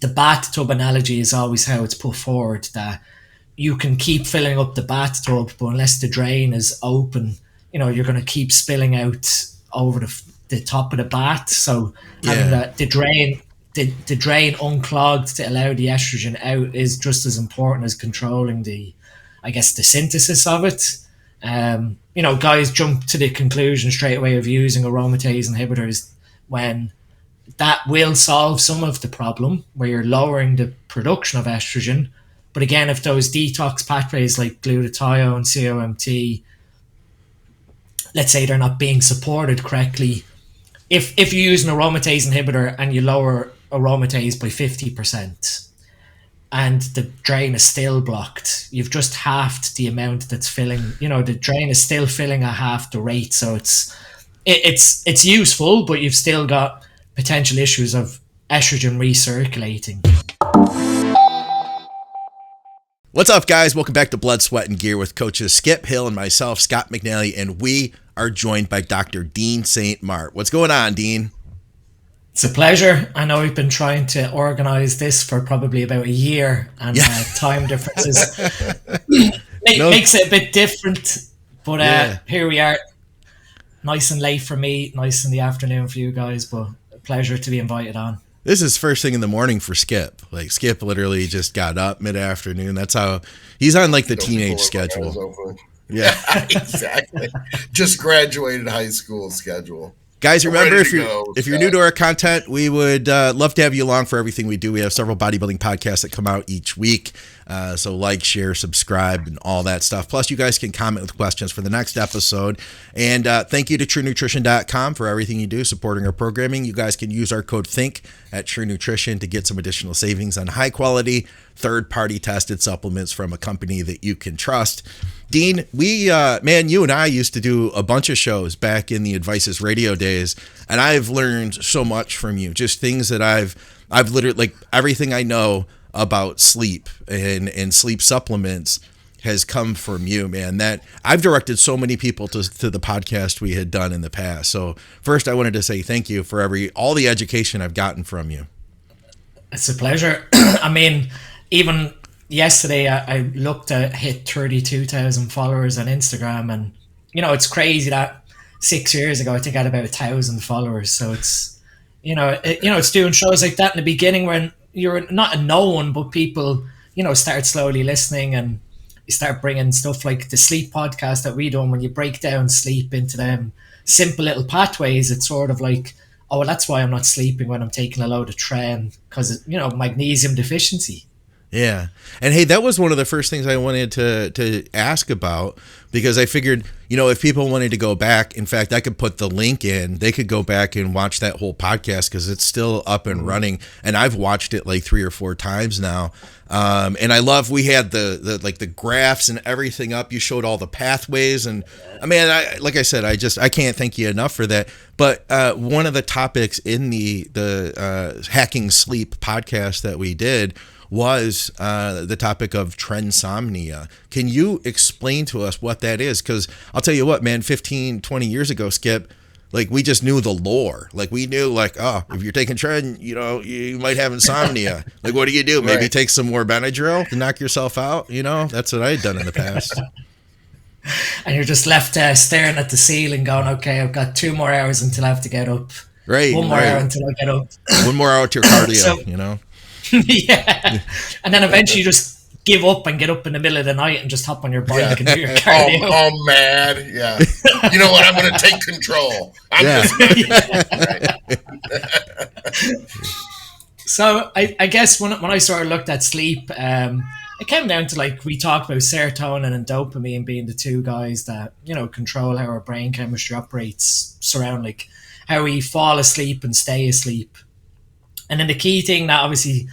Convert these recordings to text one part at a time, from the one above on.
the bathtub analogy is always how it's put forward, that you can keep filling up the bathtub, but unless the drain is open, you're going to keep spilling out over the top of the bath. So having the drain unclogged to allow the estrogen out is just as important as controlling the synthesis of it. Guys jump to the conclusion straight away of using aromatase inhibitors when that will solve some of the problem where you're lowering the production of estrogen. But again, if those detox pathways like glutathione, COMT, let's say they're not being supported correctly, if you use an aromatase inhibitor and you lower aromatase by 50% and the drain is still blocked, you've just halved the amount that's filling. The drain is still filling at half the rate, so it's useful, but you've still got potential issues of estrogen recirculating. What's up, guys? Welcome back to Blood, Sweat, and Gear with coaches Skip Hill and myself, Scott McNally, and we are joined by Dr. Dean St Mart. What's going on, Dean? It's a pleasure. I know we've been trying to organize this for probably about a year, and time differences makes it a bit different. But here we are, nice and late for me, nice in the afternoon for you guys, but a pleasure to be invited on. This is first thing in the morning for Skip. Like, Skip literally just got up mid-afternoon. That's how he's on, like, the teenage schedule. Yeah, exactly. Just graduated high school schedule. Guys, remember, if you're new to our content, we would love to have you along for everything we do. We have several bodybuilding podcasts that come out each week. So like, share, subscribe, and all that stuff. Plus, you guys can comment with questions for the next episode. And thank you to TrueNutrition.com for everything you do, supporting our programming. You guys can use our code THINK at True Nutrition to get some additional savings on high-quality, third-party tested supplements from a company that you can trust. Dean, you and I used to do a bunch of shows back in the Advices radio days, and I've learned so much from you. Just things that I've literally, like, everything I know about sleep and sleep supplements has come from you, man. That I've directed so many people to the podcast we had done in the past. So first, I wanted to say thank you for all the education I've gotten from you. It's a pleasure. I mean, even yesterday, I looked at hit 32,000 followers on Instagram, and it's crazy that 6 years ago I think I had about 1,000 followers. So it's it's doing shows like that in the beginning when you're not a known, but people start slowly listening, and you start bringing stuff like the sleep podcast that we do. And when you break down sleep into them simple little pathways, it's sort of like, oh, well, that's why I'm not sleeping when I'm taking a load of tren, because magnesium deficiency. Yeah. And hey, that was one of the first things I wanted to ask about, because I figured, if people wanted to go back, in fact, I could put the link in, they could go back and watch that whole podcast because it's still up and running. And I've watched it like 3 or 4 times now. And I love, we had the graphs and everything up. You showed all the pathways. And I mean, like I said, I can't thank you enough for that. But one of the topics in the Hacking Sleep podcast that we did was the topic of transomnia. Can you explain to us what that is? Because I'll tell you what, man, 15, 20 years ago, Skip, like, we just knew the lore. Like, we knew, like, oh, if you're taking tren, you might have insomnia. Like, what do you do? Maybe take some more Benadryl to knock yourself out? That's what I had done in the past. And you're just left staring at the ceiling going, okay, I've got 2 more hours until I have to get up. Right. 1 more hour until I get up. 1 more hour to your cardio, Yeah. And then eventually you just give up and get up in the middle of the night and just hop on your bike and do your cardio. Oh, man. Yeah. You know what? I'm going to take control. So I guess when I sort of looked at sleep, it came down to, like, we talked about serotonin and dopamine being the 2 guys that, control how our brain chemistry operates, surround, like, how we fall asleep and stay asleep. And then the key thing that obviously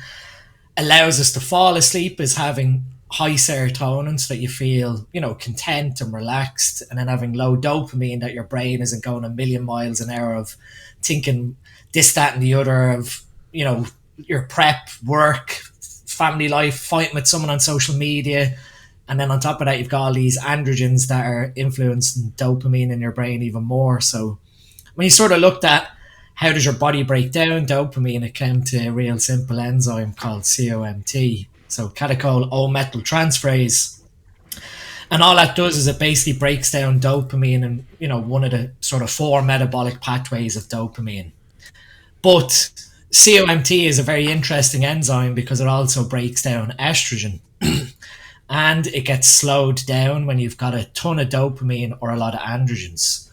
allows us to fall asleep is having high serotonin so that you feel, content and relaxed, and then having low dopamine that your brain isn't going a million miles an hour of thinking this, that, and the other of, your prep, work, family life, fighting with someone on social media. And then on top of that, you've got all these androgens that are influencing dopamine in your brain even more. So when you sort of looked at how does your body break down dopamine? It came to a real simple enzyme called COMT, so catechol O methyltransferase. And all that does is it basically breaks down dopamine and, one of the sort of four metabolic pathways of dopamine. But COMT is a very interesting enzyme because it also breaks down estrogen. And it gets slowed down when you've got a ton of dopamine or a lot of androgens.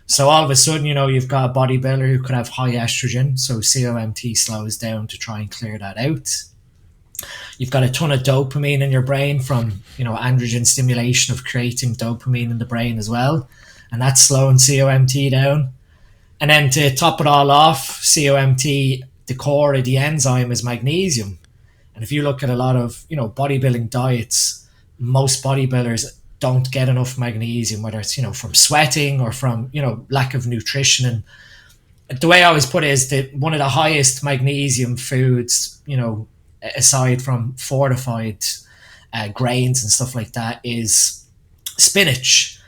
So all of a sudden, you've got a bodybuilder who could have high estrogen, so COMT slows down to try and clear that out. You've got a ton of dopamine in your brain from, androgen stimulation of creating dopamine in the brain as well. And that's slowing COMT down. And then to top it all off, COMT, the core of the enzyme is magnesium. And if you look at a lot of, bodybuilding diets, most bodybuilders don't get enough magnesium, whether it's, from sweating or from, lack of nutrition. And the way I always put it is that one of the highest magnesium foods, aside from fortified grains and stuff like that, is spinach.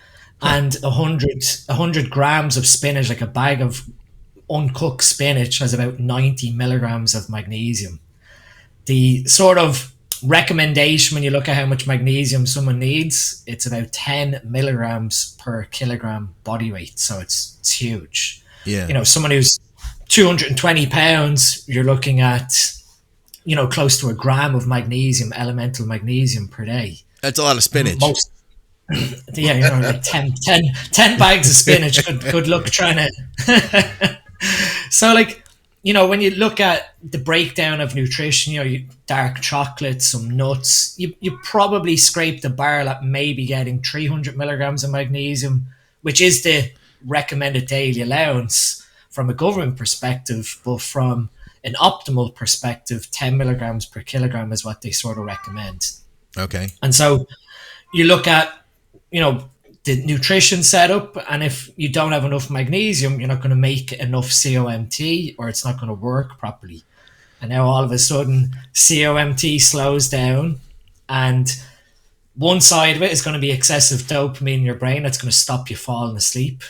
And 100 grams of spinach, like a bag of uncooked spinach, has about 90 milligrams of magnesium. The sort of recommendation when you look at how much magnesium someone needs, it's about 10 milligrams per kilogram body weight. So it's huge. Yeah. Someone who's 220 pounds, you're looking at, close to a gram of magnesium, elemental magnesium per day. That's a lot of spinach. Like 10 bags of spinach. Good luck trying to. So, when you look at the breakdown of nutrition, dark chocolate, some nuts, you probably scrape the barrel at maybe getting 300 milligrams of magnesium, which is the recommended daily allowance from a government perspective, but from an optimal perspective, 10 milligrams per kilogram is what they sort of recommend. Okay. And so you look at, the nutrition setup, and if you don't have enough magnesium, you're not going to make enough COMT, or it's not going to work properly. And now all of a sudden, COMT slows down, and one side of it is going to be excessive dopamine in your brain that's going to stop you falling asleep.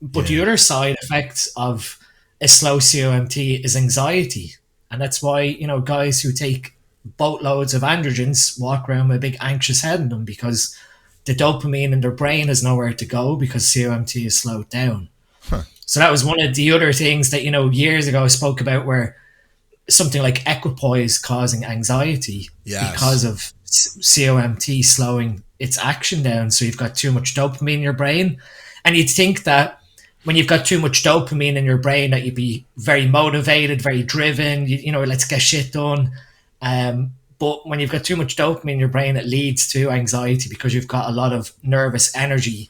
But the other side effect of a slow COMT is anxiety. And that's why, guys who take boatloads of androgens walk around with a big anxious head in them, because the dopamine in their brain has nowhere to go because COMT is slowed down. So that was one of the other things that, years ago I spoke about, where something like equipoise causing anxiety because of COMT slowing its action down. So you've got too much dopamine in your brain. And you'd think that when you've got too much dopamine in your brain that you'd be very motivated, very driven, let's get shit done. But when you've got too much dopamine in your brain, it leads to anxiety because you've got a lot of nervous energy.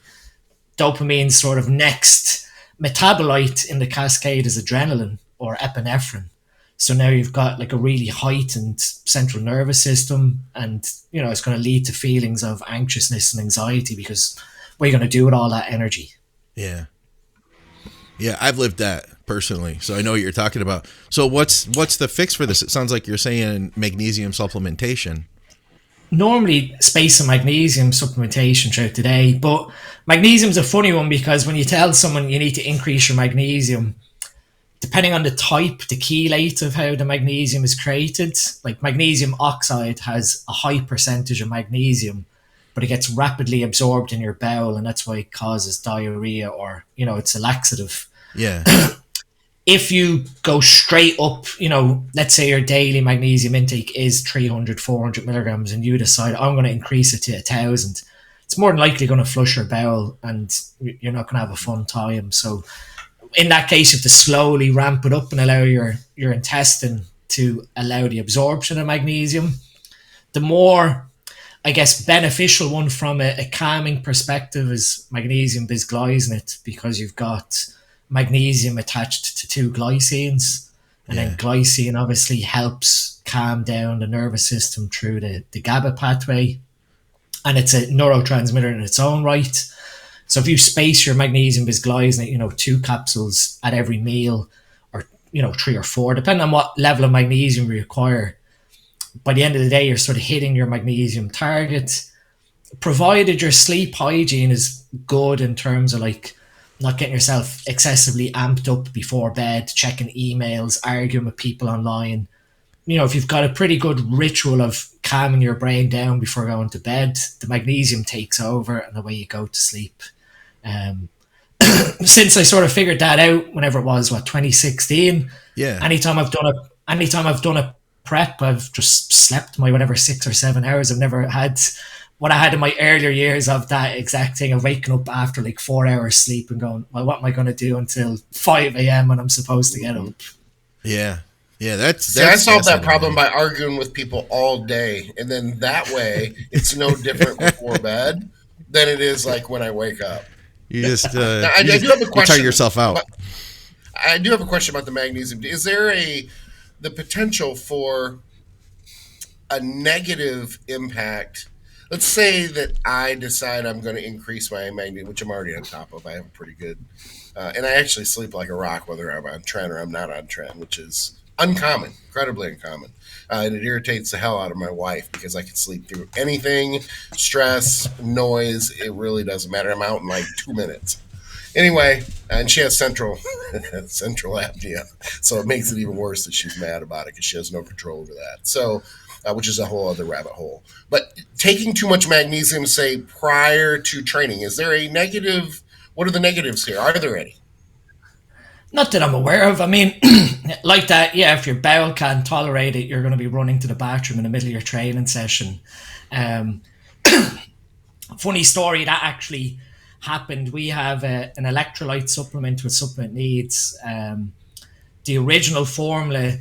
Dopamine's sort of next metabolite in the cascade is adrenaline or epinephrine. So now you've got like a really heightened central nervous system, and, it's going to lead to feelings of anxiousness and anxiety because what are you going to do with all that energy? Yeah. Yeah, I've lived that personally, so I know what you're talking about. So what's the fix for this? It sounds like you're saying magnesium supplementation. Normally, space and magnesium supplementation throughout the day, but magnesium's a funny one because when you tell someone you need to increase your magnesium, depending on the type, the chelate of how the magnesium is created, like magnesium oxide has a high percentage of magnesium, but it gets rapidly absorbed in your bowel, and that's why it causes diarrhea, or, it's a laxative. Yeah. If you go straight up, let's say your daily magnesium intake is 300, 400 milligrams, and you decide, I'm going to increase it to 1,000, it's more than likely going to flush your bowel, and you're not going to have a fun time. So in that case, you have to slowly ramp it up and allow your intestine to allow the absorption of magnesium. The more, I guess, beneficial one from a calming perspective is magnesium bisglycinate, because you've got magnesium attached to two glycines, and then glycine obviously helps calm down the nervous system through the GABA pathway, and it's a neurotransmitter in its own right. So if you space your magnesium bisglycinate, 2 capsules at every meal, or 3 or 4, depending on what level of magnesium you require, by the end of the day, you're sort of hitting your magnesium target, provided your sleep hygiene is good in terms of like not getting yourself excessively amped up before bed, checking emails, arguing with people online. If you've got a pretty good ritual of calming your brain down before going to bed, the magnesium takes over and away you go to sleep. Um, since I sort of figured that out, whenever it was, 2016. Yeah. Anytime I've done a prep, I've just slept my whatever 6 or 7 hours. I've never had what I had in my earlier years of that exact thing of waking up after like 4 hours sleep and going, well, what am I going to do until 5 a.m. when I'm supposed to get up? Yeah. Yeah, that's I solved that problem by arguing with people all day, and then that way it's no different before bed than it is like when I wake up. You just do have a question. Tire yourself out. I do have a question about the magnesium. Is there the potential for a negative impact? Let's say that I decide I'm going to increase my magnesium, which I'm already on top of. I have a pretty good, and I actually sleep like a rock, whether I'm on tren or I'm not on tren, which is uncommon, incredibly uncommon. And it irritates the hell out of my wife because I can sleep through anything, stress, noise. It really doesn't matter. I'm out in like 2 minutes. Anyway, and she has central apnea, so it makes it even worse that she's mad about it because she has no control over that. So, which is a whole other rabbit hole. But taking too much magnesium, say, prior to training, is there a negative? What are the negatives here? Are there any? Not that I'm aware of. I mean, like that, yeah, if your bowel can't tolerate it, you're going to be running to the bathroom in the middle of your training session. Funny story, that actually happened. We have an electrolyte supplement with supplement needs. The original formula,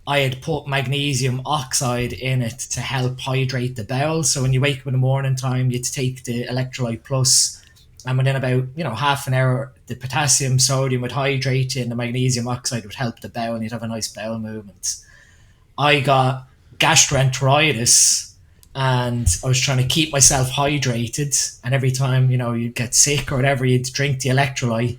I had put magnesium oxide in it to help hydrate the bowel. So when you wake up in the morning time, you'd take the electrolyte plus, and within about half an hour, the potassium sodium would hydrate you, and the magnesium oxide would help the bowel, and you'd have a nice bowel movement. I got gastroenteritis, and I was trying to keep myself hydrated, and every time you'd get sick or whatever, you'd drink the electrolyte.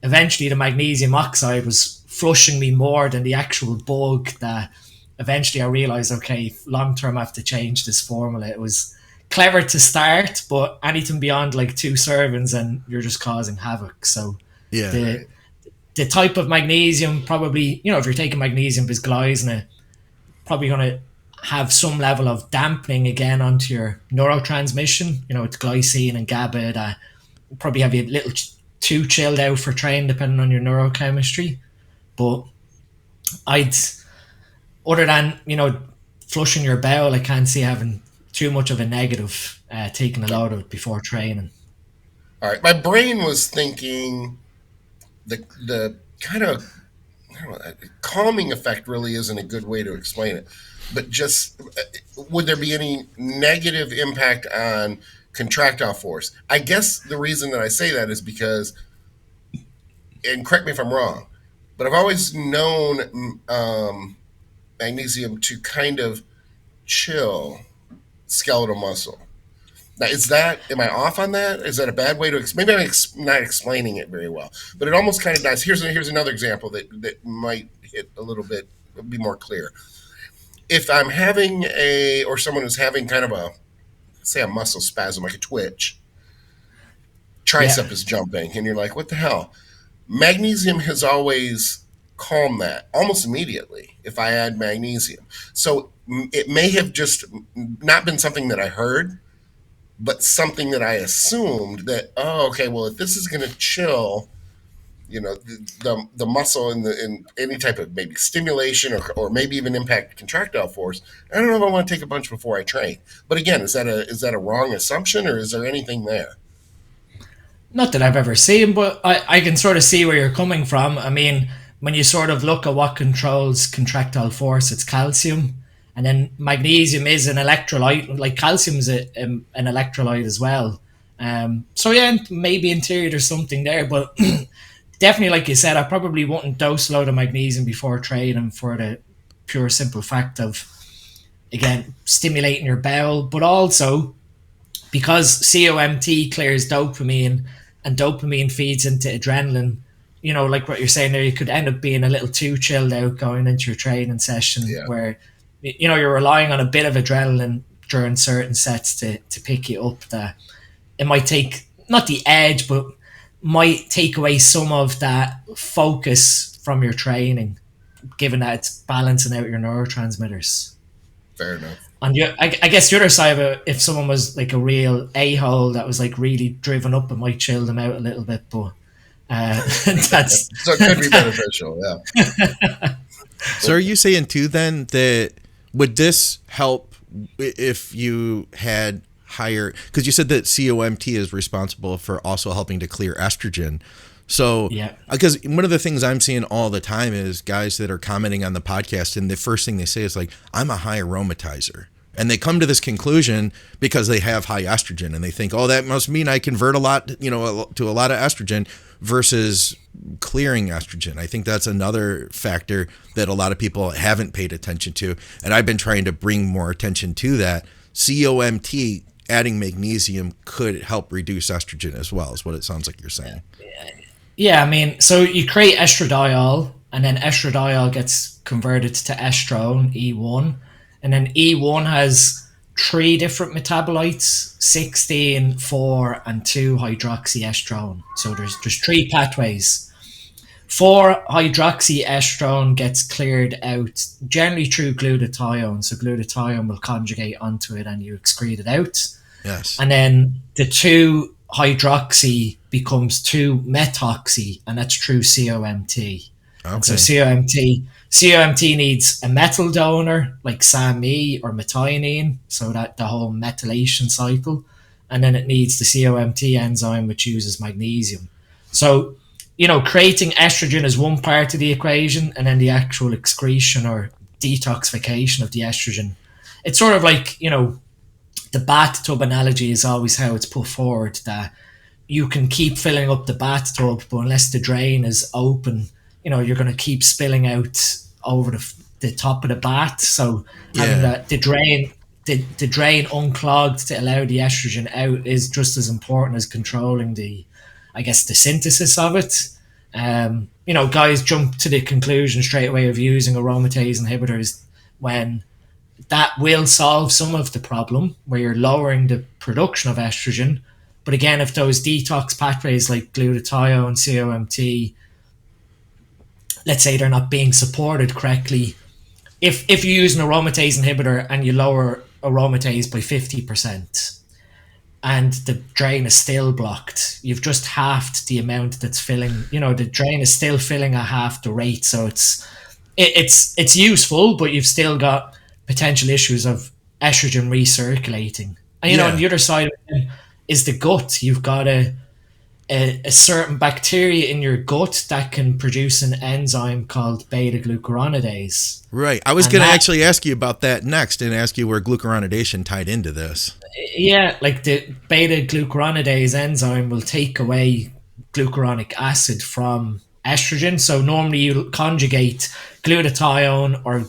Eventually, the magnesium oxide was flushing me more than the actual bug. That eventually I realized, okay, long term I have to change this formula. It was clever to start, but anything beyond like 2 servings and you're just causing havoc. So yeah, the type of magnesium, probably, if you're taking magnesium bisglycinate, probably going to have some level of dampening again onto your neurotransmission. It's glycine and GABA that probably have you a little too chilled out for training, depending on your neurochemistry. But other than flushing your bowel, I can't see having too much of a negative taking a load of it before training. All right, my brain was thinking the kind of calming effect really isn't a good way to explain it, but just would there be any negative impact on contractile force? I guess the reason that I say that is because, and correct me if I'm wrong, but I've always known magnesium to kind of chill skeletal muscle. Now, am I off on that? Is that a bad way to maybe I'm not explaining it very well, but it almost kind of does. Here's another example that might hit a little bit, be more clear. If I'm having or someone is having kind of a muscle spasm, like a twitch, tricep is jumping, and you're like, what the hell? Magnesium has always calmed that almost immediately if I add magnesium. So it may have just not been something that I heard, but something that I assumed that, okay, well, if this is going to chill, the muscle in any type of maybe stimulation or maybe even impact contractile force, I don't know if I want to take a bunch before I train. But again, is that a wrong assumption, or is there anything there? Not that I've ever seen, but I can sort of see where you're coming from. I mean, when you sort of look at what controls contractile force, it's calcium. And then magnesium is an electrolyte, like calcium is an electrolyte as well. So yeah, maybe in theory there's something there, but definitely, like you said, I probably wouldn't dose a load of magnesium before training for the pure simple fact of, again, stimulating your bowel, but also because COMT clears dopamine and dopamine feeds into adrenaline. Like what you're saying there, you could end up being a little too chilled out going into your training session where you're relying on a bit of adrenaline during certain sets to pick you up. That it might take not the edge, but might take away some of that focus from your training, given that it's balancing out your neurotransmitters. Fair enough. And I guess the other side of it, if someone was like a real a-hole that was like really driven up, it might chill them out a little bit, but that's so it could be beneficial. Yeah. So are you saying too then that would this help if you had higher, because you said that COMT is responsible for also helping to clear estrogen. So, yeah, because one of the things I'm seeing all the time is guys that are commenting on the podcast, and the first thing they say is like, I'm a high aromatizer. And they come to this conclusion because they have high estrogen, and they think, oh, that must mean I convert a lot, to a lot of estrogen versus clearing estrogen. I think that's another factor that a lot of people haven't paid attention to. And I've been trying to bring more attention to that. COMT, adding magnesium, could help reduce estrogen as well, is what it sounds like you're saying. Yeah, I mean, so you create estradiol, and then estradiol gets converted to estrone, E1. And then E1 has 3 different metabolites, 16, 4, and 2 hydroxyestrone. So there's 3 pathways. 4 hydroxyestrone gets cleared out generally through glutathione. So glutathione will conjugate onto it and you excrete it out. Yes. And then the 2 hydroxy becomes 2 methoxy, and that's through COMT. Okay. And so COMT needs a metal donor like SAMe or methionine, so that the whole methylation cycle, and then it needs the COMT enzyme, which uses magnesium. So, creating estrogen is one part of the equation, and then the actual excretion or detoxification of the estrogen. It's sort of like, the bathtub analogy is always how it's put forward, that you can keep filling up the bathtub, but unless the drain is open, you're going to keep spilling out over the top of the bath. So having the drain unclogged to allow the estrogen out is just as important as controlling the synthesis of it. Guys jump to the conclusion straight away of using aromatase inhibitors when that will solve some of the problem where you're lowering the production of estrogen. But again, if those detox pathways like glutathione, COMT, let's say they're not being supported correctly, if you use an aromatase inhibitor and you lower aromatase by 50% and the drain is still blocked, you've just halved the amount that's filling. The drain is still filling at half the rate, so it's useful, but you've still got potential issues of estrogen recirculating. And on the other side of it is the gut. You've got a certain bacteria in your gut that can produce an enzyme called beta-glucuronidase. Right. I was going to actually ask you about that next and ask you where glucuronidation tied into this. Yeah, like the beta-glucuronidase enzyme will take away glucuronic acid from estrogen. So normally you conjugate glutathione or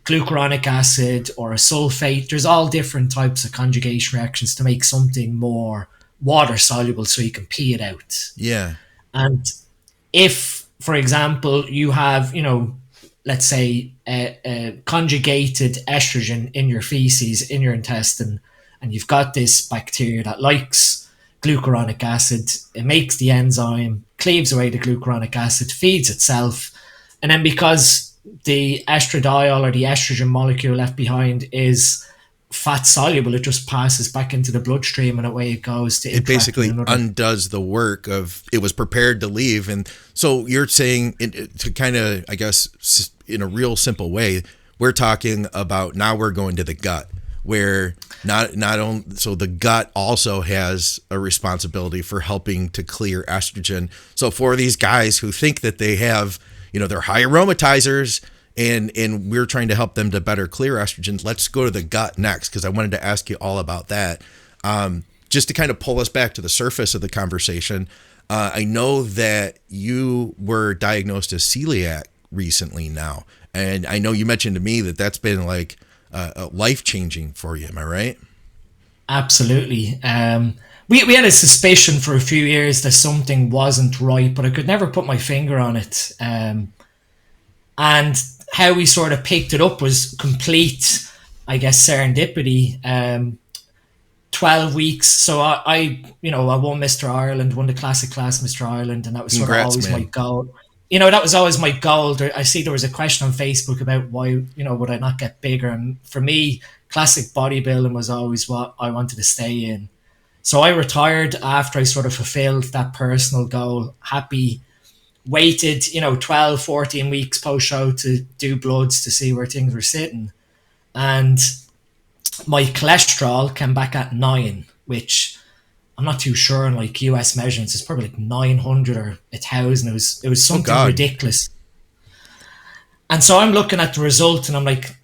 glucuronic acid or a sulfate. There's all different types of conjugation reactions to make something more water soluble so you can pee it out. Yeah. And if, for example, you have, let's say a conjugated estrogen in your feces, in your intestine, and you've got this bacteria that likes glucuronic acid, it makes the enzyme, cleaves away the glucuronic acid, feeds itself, and then because the estradiol or the estrogen molecule left behind is fat soluble, it just passes back into the bloodstream and away it goes to it basically undoes the work of it was prepared to leave. And so you're saying, to kind of, I guess, in a real simple way, we're talking about now we're going to the gut, where not only, so the gut also has a responsibility for helping to clear estrogen. So for these guys who think that they have, they're high aromatizers and we're trying to help them to better clear estrogens, let's go to the gut next, because I wanted to ask you all about that. Just to kind of pull us back to the surface of the conversation, I know that you were diagnosed as celiac recently now, and I know you mentioned to me that that's been like life-changing for you. Am I right? Absolutely. We had a suspicion for a few years that something wasn't right, but I could never put my finger on it. And how we sort of picked it up was complete, I guess, serendipity. 12 weeks. So I won Mr. Ireland, won the classic class Mr. Ireland, and that was sort of always my goal. That was always my goal. I see there was a question on Facebook about why, would I not get bigger? And for me, classic bodybuilding was always what I wanted to stay in. So I retired after I sort of fulfilled that personal goal. Happy, waited, 12, 14 weeks post-show to do bloods to see where things were sitting. And my cholesterol came back at 9, which I'm not too sure on like US measurements. It's probably like 900 or 1,000. It was something ridiculous. And so I'm looking at the result and I'm like,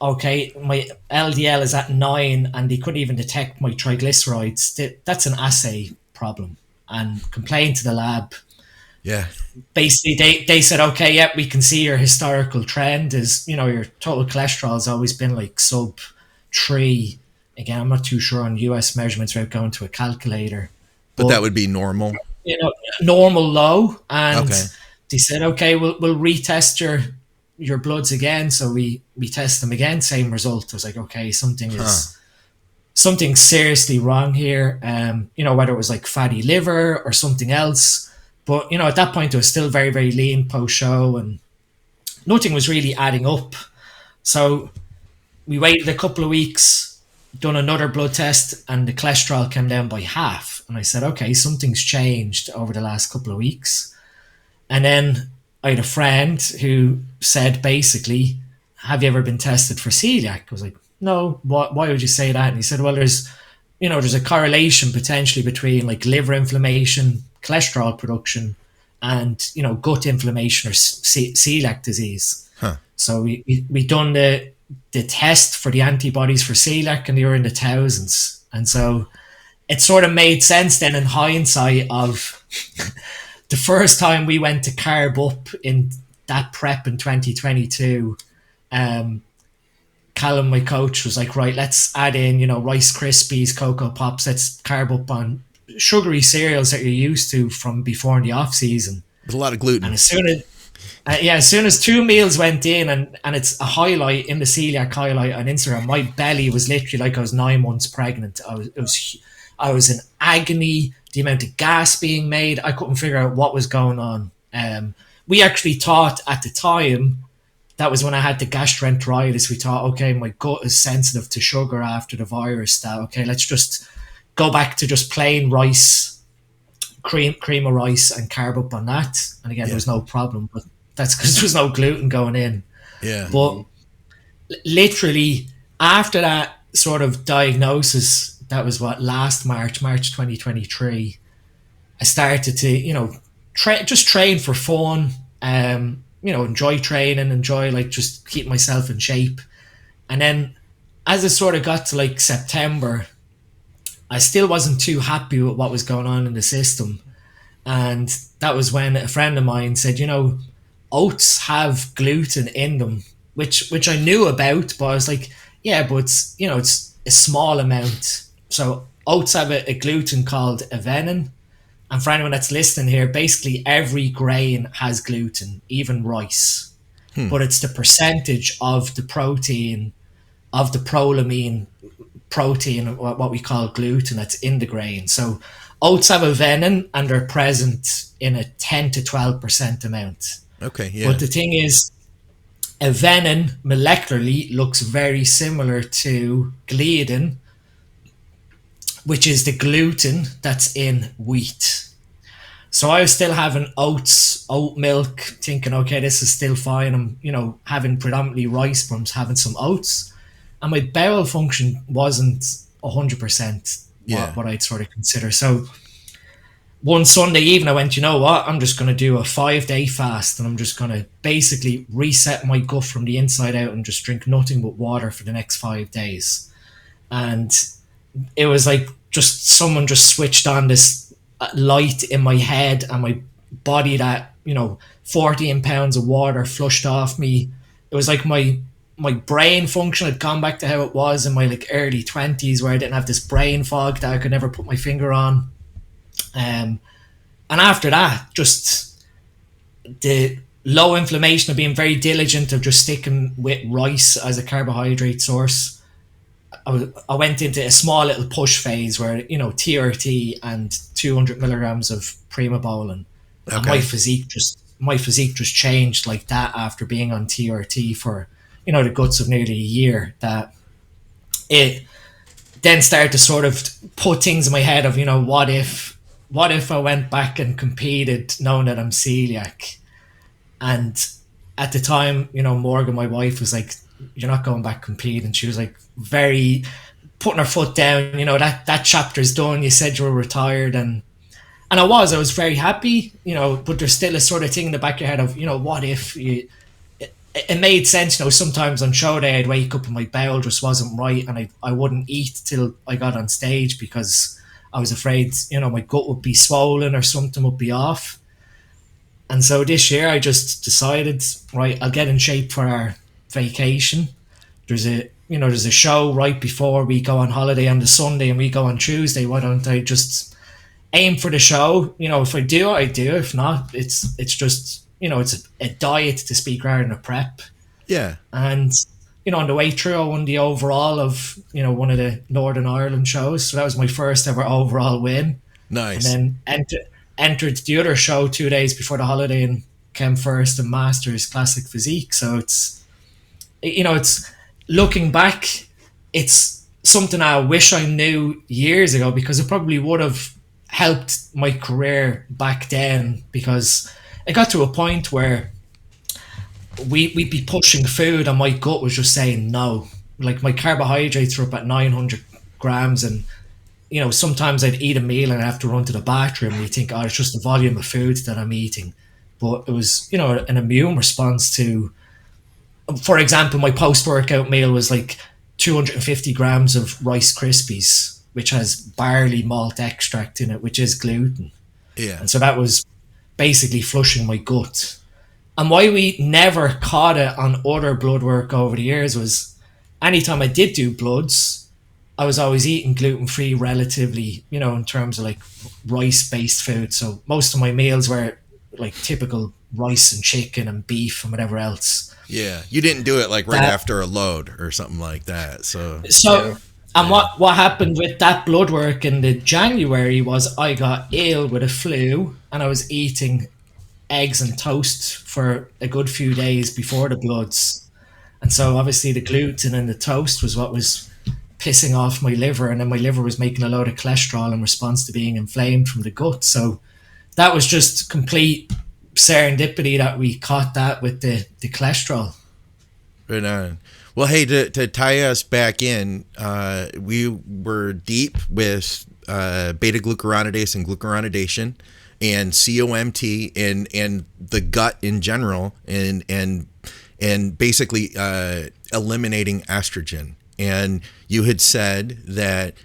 okay, my LDL is at 9 and they couldn't even detect my triglycerides. That's an assay problem. And complained to the lab. Yeah. Basically, they said, okay, yeah, we can see your historical trend is, your total cholesterol has always been like sub 3. Again, I'm not too sure on US measurements without going to a calculator. But that would be normal. Normal low. And they said, okay, we'll retest your bloods again. So we test them again, same result. I was like, okay, something's seriously wrong here. Whether it was like fatty liver or something else. But, at that point, I was still very, very lean post-show and nothing was really adding up. So we waited a couple of weeks, done another blood test, and the cholesterol came down by half. And I said, okay, something's changed over the last couple of weeks. And then I had a friend who said, basically, have you ever been tested for celiac? I was like, no, why would you say that? And he said, well, there's a correlation potentially between like liver inflammation, cholesterol production, and gut inflammation or celiac disease. So we done the test for the antibodies for celiac, and they were in the thousands. And so it sort of made sense then in hindsight of the first time we went to carb up in that prep in 2022. Callum, my coach, was like, right, let's add in Rice Krispies, Cocoa Pops, let's carb up on sugary cereals that you're used to from before in the off season. With a lot of gluten. And as soon as 2 meals went in, and it's a highlight in the celiac highlight on Instagram, my belly was literally like I was 9 months pregnant. I was in agony. The amount of gas being made, I couldn't figure out what was going on. We actually thought at the time, that was when I had the gastroenteritis. We thought, okay, my gut is sensitive to sugar after the virus. That okay, let's just go back to just plain rice, cream of rice, and carb up on that. And again, there was no problem, but that's because there was no gluten going in. Yeah. But literally after that sort of diagnosis, that was last March 2023, I started to, just train for fun, enjoy training, just keep myself in shape. And then as it sort of got to like September, I still wasn't too happy with what was going on in the system. And that was when a friend of mine said, oats have gluten in them, which I knew about, but I was like, yeah, but it's a small amount. So oats have a gluten called avenin. And for anyone that's listening here, basically every grain has gluten, even rice. But it's the percentage of the protein, of the prolamine protein, what we call gluten, that's in the grain. So oats have avenin and they're present in a 10 to 12% amount. Okay, yeah. But the thing is, avenin molecularly looks very similar to gliadin, which is the gluten that's in wheat. So I was still having oat milk, thinking, okay, this is still fine. I'm, having predominantly rice, but I'm having some oats. And my bowel function wasn't 100% what I'd sort of consider. So one Sunday evening, I went, you know what? I'm just going to do a 5-day fast, and I'm just going to basically reset my gut from the inside out and just drink nothing but water for the next 5 days. And it was like just someone just switched on this light in my head and my body that 14 pounds of water flushed off me. It was like my brain function had gone back to how it was in my like early 20s, where I didn't have this brain fog that I could never put my finger on. And after that, just the low inflammation of being very diligent of just sticking with rice as a carbohydrate source, I went into a small little push phase where, TRT and 200 milligrams of Primobolan, and Okay. my physique just changed like that after being on TRT for, the guts of nearly a year. That it then started to sort of put things in my head of, what if I went back and competed knowing that I'm celiac? And at the time, Morgan, my wife, was like, "You're not going back competing." She was like very putting her foot down. That chapter's done. You said you were retired, and I was very happy. But there's still a sort of thing in the back of your head of, what if you. It made sense, sometimes on show day I'd wake up and my bowel just wasn't right, and I wouldn't eat till I got on stage because I was afraid, my gut would be swollen or something would be off. And so this year I just decided, right, I'll get in shape for our vacation. There's a show right before we go on holiday on the Sunday and we go on Tuesday. Why don't I just aim for the show? If I do, I do. If not, it's just, it's a diet to speak rather than a prep. Yeah. And, on the way through, I won the overall of, one of the Northern Ireland shows. So that was my first ever overall win. Nice. And then entered the other show 2 days before the holiday and came first in Masters Classic Physique. So it's looking back, it's something I wish I knew years ago, because it probably would have helped my career back then, because it got to a point where we'd be pushing food and my gut was just saying no. Like my carbohydrates were up at 900 grams, and sometimes I'd eat a meal and I'd have to run to the bathroom, and you think, oh, it's just the volume of food that I'm eating. But it was, an immune response to, for example, my post-workout meal was like 250 grams of Rice Krispies, which has barley malt extract in it, which is gluten. Yeah. And so that was basically flushing my gut. And why we never caught it on other blood work over the years was, anytime I did do bloods, I was always eating gluten-free relatively, in terms of like rice-based food. So most of my meals were like typical rice and chicken and beef and whatever else. Yeah. You didn't do it like right after a load or something like that. And what happened with that blood work in the January was I got ill with a flu, and I was eating eggs and toast for a good few days before the bloods. And so obviously the gluten in the toast was what was pissing off my liver, and then my liver was making a load of cholesterol in response to being inflamed from the gut. So that was just complete serendipity that we caught that with the cholesterol. Right on. Well, hey, to tie us back in, we were deep with beta glucuronidase and glucuronidation and COMT and the gut in general, and basically eliminating estrogen. And you had said that,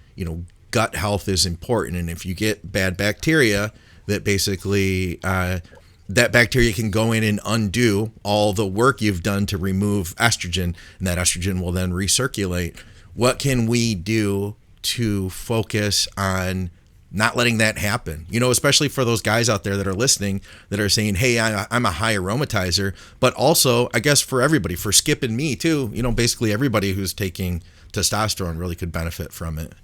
gut health is important, and if you get bad bacteria, that basically that bacteria can go in and undo all the work you've done to remove estrogen, and that estrogen will then recirculate. What can we do to focus on not letting that happen? Especially for those guys out there that are listening that are saying, hey, I'm a high aromatizer, but also, I guess, for everybody, for Skip and me too, basically everybody who's taking testosterone really could benefit from it.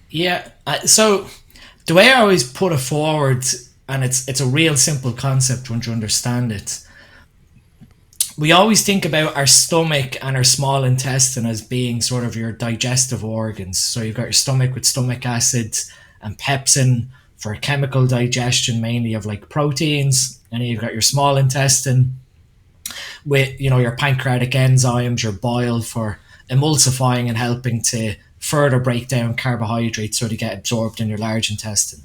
Yeah. So the way I always put it forward, and it's a real simple concept once you understand it. We always think about our stomach and our small intestine as being sort of your digestive organs. So you've got your stomach with stomach acid and pepsin for chemical digestion, mainly of like proteins. And then you've got your small intestine with, your pancreatic enzymes, your bile for emulsifying and helping to further break down carbohydrates so they get absorbed in your large intestine.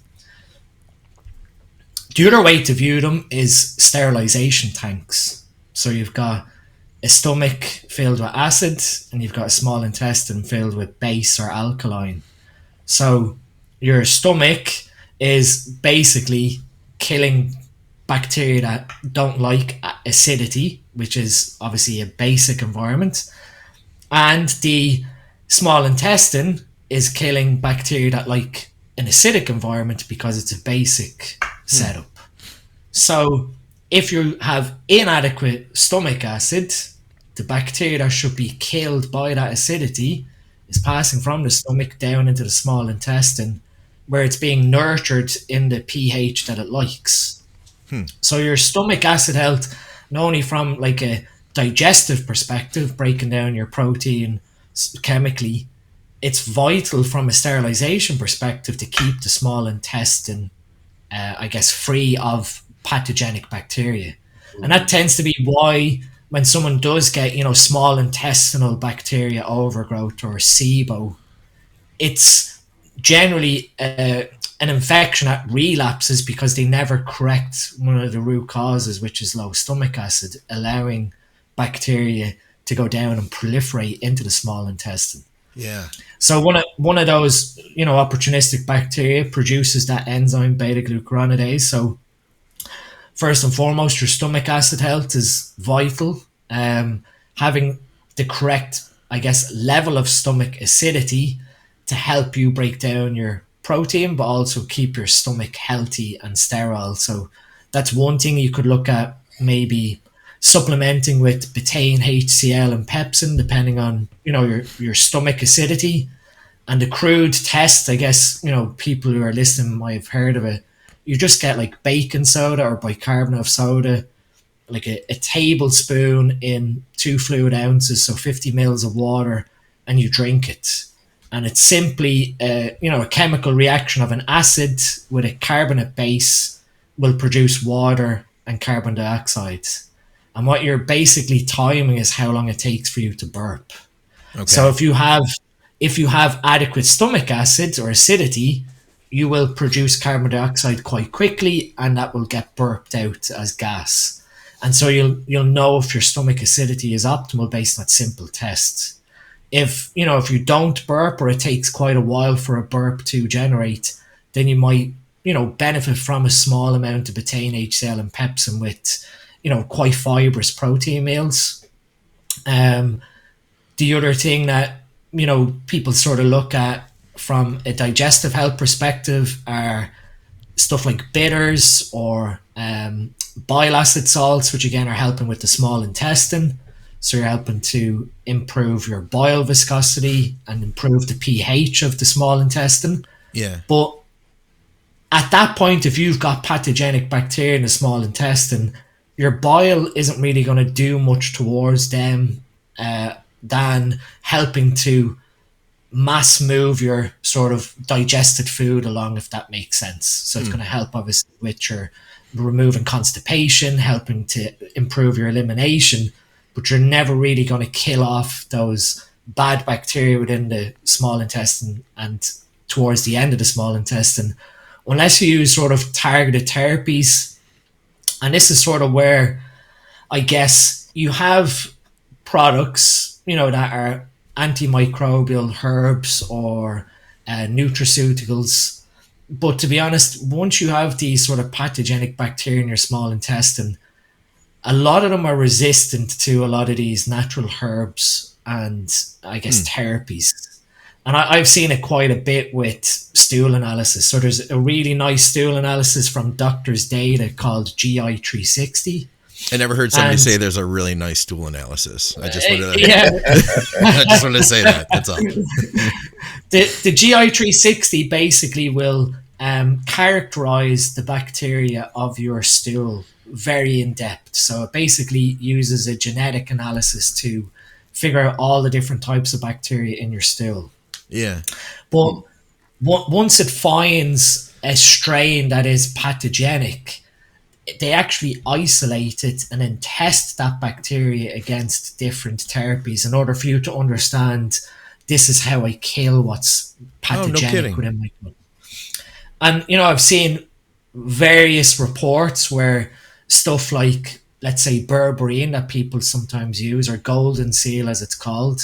The other way to view them is sterilization tanks. So you've got a stomach filled with acid and you've got a small intestine filled with base or alkaline. So your stomach is basically killing bacteria that don't like acidity, which is obviously a basic environment. And the small intestine is killing bacteria that like an acidic environment because it's a basic setup. So if you have inadequate stomach acid, the bacteria that should be killed by that acidity is passing from the stomach down into the small intestine, where it's being nurtured in the pH that it likes. So your stomach acid health, not only from like a digestive perspective, breaking down your protein chemically, it's vital from a sterilization perspective to keep the small intestine, I guess, free of pathogenic bacteria. And that tends to be why when someone does get, small intestinal bacteria overgrowth or SIBO, it's generally an infection that relapses because they never correct one of the root causes, which is low stomach acid, allowing bacteria to go down and proliferate into the small intestine. Yeah. So one of those, opportunistic bacteria produces that enzyme beta-glucuronidase. So first and foremost, your stomach acid health is vital. Having the correct, I guess, level of stomach acidity to help you break down your protein, but also keep your stomach healthy and sterile. So that's one thing you could look at, maybe supplementing with betaine, HCl, and pepsin, depending on, your stomach acidity. And the crude test, I guess, people who are listening might have heard of it. You just get like baking soda or bicarbonate of soda, like a tablespoon in 2 fluid ounces, so 50 mils of water, and you drink it. And it's simply, a chemical reaction of an acid with a carbonate base will produce water and carbon dioxide. And what you're basically timing is how long it takes for you to burp. Okay. So if you have adequate stomach acid or acidity, you will produce carbon dioxide quite quickly, and that will get burped out as gas. And so you'll know if your stomach acidity is optimal based on that simple test. If you don't burp, or it takes quite a while for a burp to generate, then you might, benefit from a small amount of betaine, HCl, and pepsin with, quite fibrous protein meals. The other thing that, people sort of look at from a digestive health perspective are stuff like bitters or bile acid salts, which again are helping with the small intestine. So you're helping to improve your bile viscosity and improve the pH of the small intestine. Yeah. But at that point, if you've got pathogenic bacteria in the small intestine, your bile isn't really going to do much towards them than helping to mass move your sort of digested food along, if that makes sense. So it's going to help obviously with your removing constipation, helping to improve your elimination, but you're never really going to kill off those bad bacteria within the small intestine and towards the end of the small intestine, unless you use sort of targeted therapies. And this is sort of where I guess you have products, that are antimicrobial herbs or nutraceuticals. But to be honest, once you have these sort of pathogenic bacteria in your small intestine, a lot of them are resistant to a lot of these natural herbs and, I guess, therapies. And I've seen it quite a bit with stool analysis. So there's a really nice stool analysis from Doctor's Data called GI 360. I never heard somebody say there's a really nice stool analysis. I just wanted to, I just wanted to say that. That's all. The GI 360 basically will characterize the bacteria of your stool very in depth. So it basically uses a genetic analysis to figure out all the different types of bacteria in your stool. Yeah. But once it finds a strain that is pathogenic, they actually isolate it and then test that bacteria against different therapies in order for you to understand, this is how I kill what's pathogenic within my gut. And, I've seen various reports where stuff like, let's say, berberine that people sometimes use, or golden seal as it's called,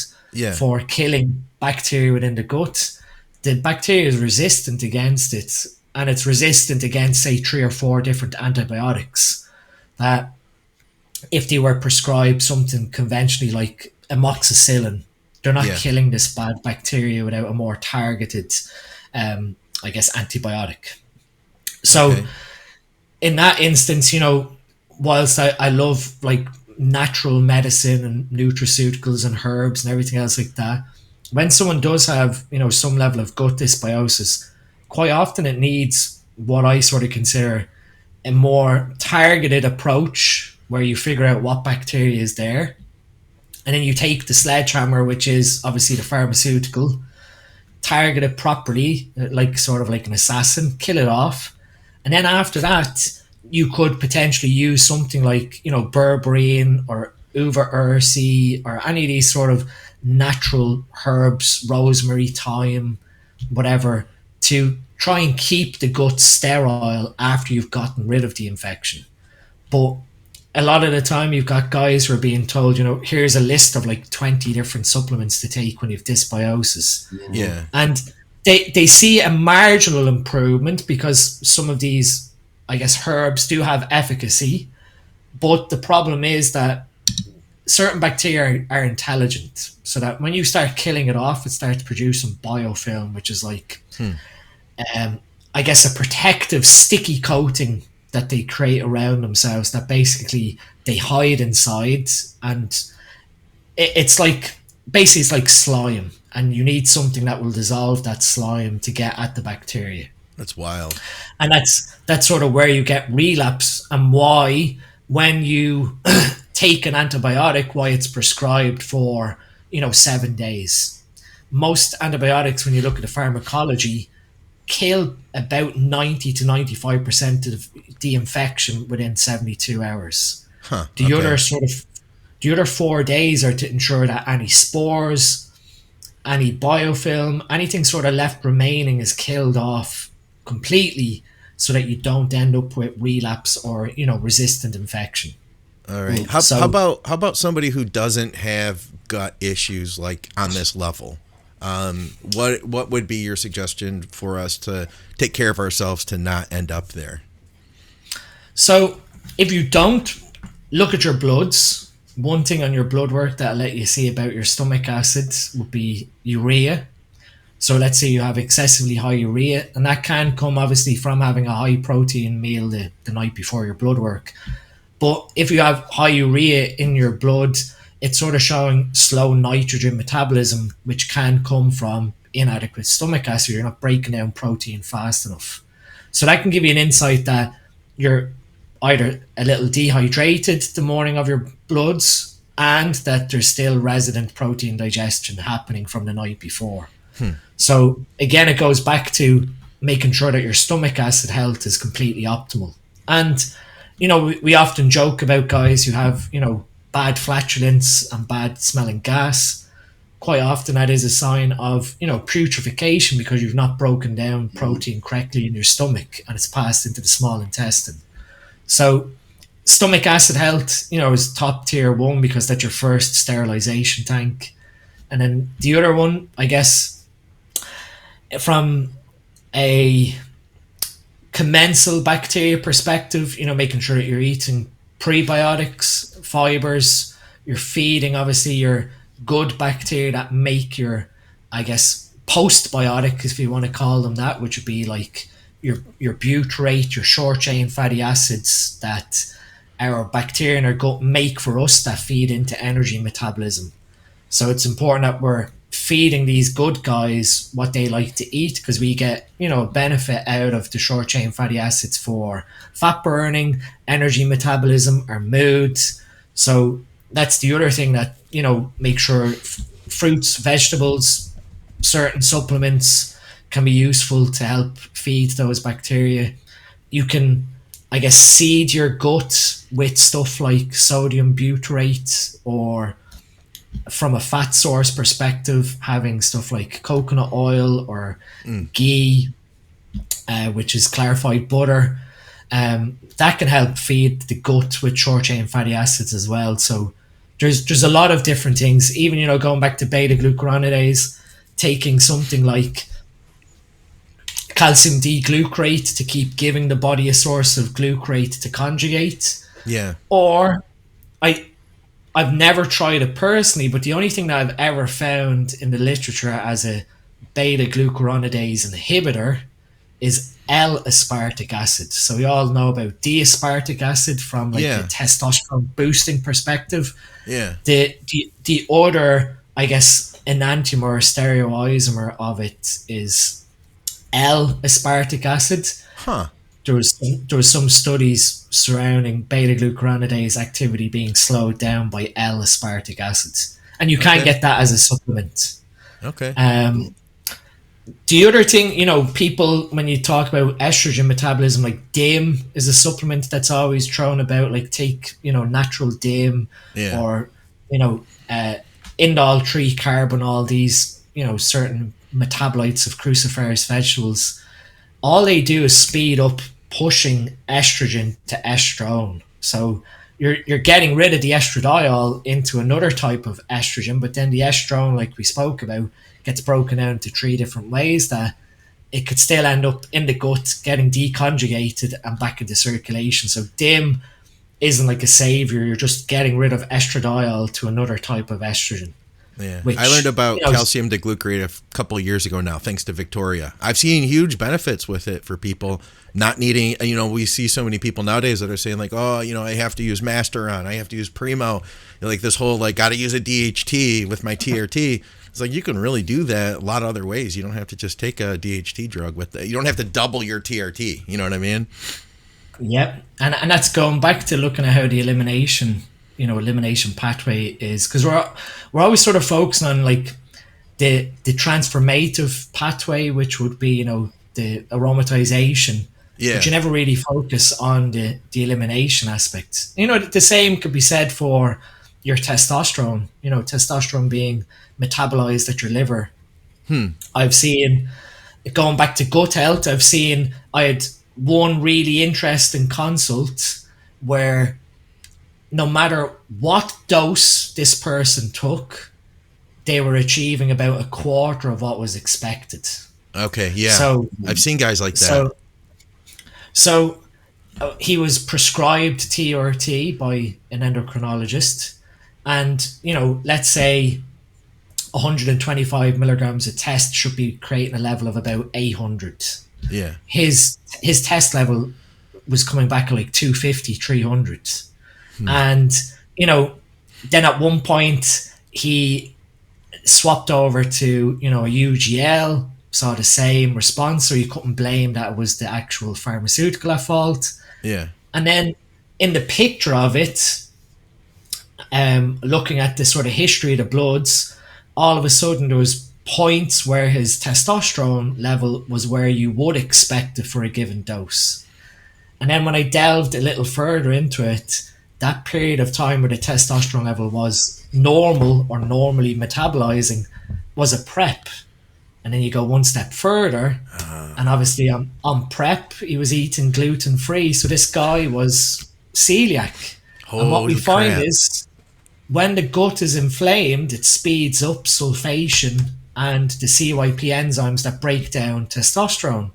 for killing bacteria within the gut, the bacteria is resistant against it. And it's resistant against, say, 3 or 4 different antibiotics that if they were prescribed something conventionally like amoxicillin, they're not killing this bad bacteria without a more targeted, I guess, antibiotic. So in that instance, whilst I love like natural medicine and nutraceuticals and herbs and everything else like that, when someone does have, some level of gut dysbiosis, quite often it needs what I sort of consider a more targeted approach where you figure out what bacteria is there. And then you take the sledgehammer, which is obviously the pharmaceutical, target it properly, like sort of like an assassin, kill it off. And then after that, you could potentially use something like, berberine or uva ursi or any of these sort of natural herbs, rosemary, thyme, whatever, to try and keep the gut sterile after you've gotten rid of the infection. But a lot of the time you've got guys who are being told, here's a list of like 20 different supplements to take when you have dysbiosis. Yeah. And they see a marginal improvement because some of these, I guess, herbs do have efficacy. But the problem is that certain bacteria are intelligent, so that when you start killing it off, it starts producing biofilm, which is like, I guess, a protective sticky coating that they create around themselves that basically they hide inside. And it's like, basically it's like slime, and you need something that will dissolve that slime to get at the bacteria. That's wild. And that's sort of where you get relapse, and why when you take an antibiotic, why it's prescribed for 7 days. Most antibiotics, when you look at the pharmacology, kill about 90 to 95% of the infection within 72 hours. The other 4 days are to ensure that any spores, any biofilm, anything sort of left remaining is killed off completely, so that you don't end up with relapse or resistant infection. All right. How about somebody who doesn't have gut issues like on this level? What would be your suggestion for us to take care of ourselves to not end up there? So if you don't, look at your bloods. One thing on your blood work that'll let you see about your stomach acid would be urea. So let's say you have excessively high urea, and that can come obviously from having a high protein meal the night before your blood work. But if you have high urea in your blood, it's sort of showing slow nitrogen metabolism, which can come from inadequate stomach acid. You're not breaking down protein fast enough. So that can give you an insight that you're either a little dehydrated the morning of your bloods, and that there's still resident protein digestion happening from the night before. So again, it goes back to making sure that your stomach acid health is completely optimal. And, we often joke about guys who have, bad flatulence and bad smelling gas. Quite often that is a sign of, putrefaction, because you've not broken down protein correctly in your stomach and it's passed into the small intestine. So stomach acid health, is top tier one, because that's your first sterilization tank. And then the other one, I guess, from a commensal bacteria perspective, making sure that you're eating prebiotics, fibers, you're feeding obviously your good bacteria that make your, I guess, postbiotic, if you want to call them that, which would be like your butyrate, your short chain fatty acids that our bacteria in our gut make for us, that feed into energy metabolism. So it's important that we're feeding these good guys what they like to eat, because we get a benefit out of the short chain fatty acids for fat burning, energy metabolism, our mood. So that's the other thing that make sure fruits, vegetables, certain supplements can be useful to help feed those bacteria. You can, I guess, seed your gut with stuff like sodium butyrate, or from a fat source perspective, having stuff like coconut oil or ghee, which is clarified butter, that can help feed the gut with short chain fatty acids as well. So there's a lot of different things. Even going back to beta glucuronidase, taking something like calcium D-glucarate to keep giving the body a source of glucarate to conjugate. Yeah. Or I've never tried it personally, but the only thing that I've ever found in the literature as a beta glucuronidase inhibitor is L-aspartic acid. So we all know about D-aspartic acid from the testosterone boosting perspective. Yeah. The other, I guess, enantiomer or stereoisomer of it is L-aspartic acid. Huh. There was some studies surrounding beta-glucuronidase activity being slowed down by L-aspartic acid. And you can get that as a supplement. Okay. The other thing, people, when you talk about estrogen metabolism, like DIM is a supplement that's always thrown about, like take, natural DIM or, indole 3-carbinol, these, certain metabolites of cruciferous vegetables. All they do is speed up pushing estrogen to estrone. So you're getting rid of the estradiol into another type of estrogen, but then the estrone, like we spoke about, gets broken down into 3 different ways that it could still end up in the gut, getting deconjugated and back into circulation. So DIM isn't like a savior. You're just getting rid of estradiol to another type of estrogen. Yeah, which, I learned about calcium diglucarate a couple of years ago now, thanks to Victoria. I've seen huge benefits with it for people not needing, we see so many people nowadays that are saying like, oh, I have to use Masteron, I have to use Primo, like this whole, like, got to use a DHT with my TRT. It's like, you can really do that a lot of other ways. You don't have to just take a DHT drug with it. You don't have to double your TRT. You know what I mean? Yep. And that's going back to looking at how the elimination pathway is, because we're always sort of focusing on like the transformative pathway, which would be, the aromatization. Yeah. But you never really focus on the elimination aspect. The same could be said for your testosterone, testosterone being metabolized at your liver. I've seen, going back to gut health, I had one really interesting consult where no matter what dose this person took, they were achieving about a quarter of what was expected. Okay, yeah. So I've seen guys like that. So he was prescribed TRT by an endocrinologist, and let's say 125 milligrams of test should be creating a level of about 800. Yeah. His test level was coming back at like 250, 300. And, then at one point he swapped over to, a UGL, saw the same response, so you couldn't blame that it was the actual pharmaceutical at fault. Yeah. And then in the picture of it, looking at the sort of history of the bloods, all of a sudden there was points where his testosterone level was where you would expect it for a given dose. And then when I delved a little further into it, that period of time where the testosterone level was normal or normally metabolizing was a prep. And then you go one step further, and obviously on prep, he was eating gluten-free. So this guy was celiac. And what we find is when the gut is inflamed, it speeds up sulfation and the CYP enzymes that break down testosterone.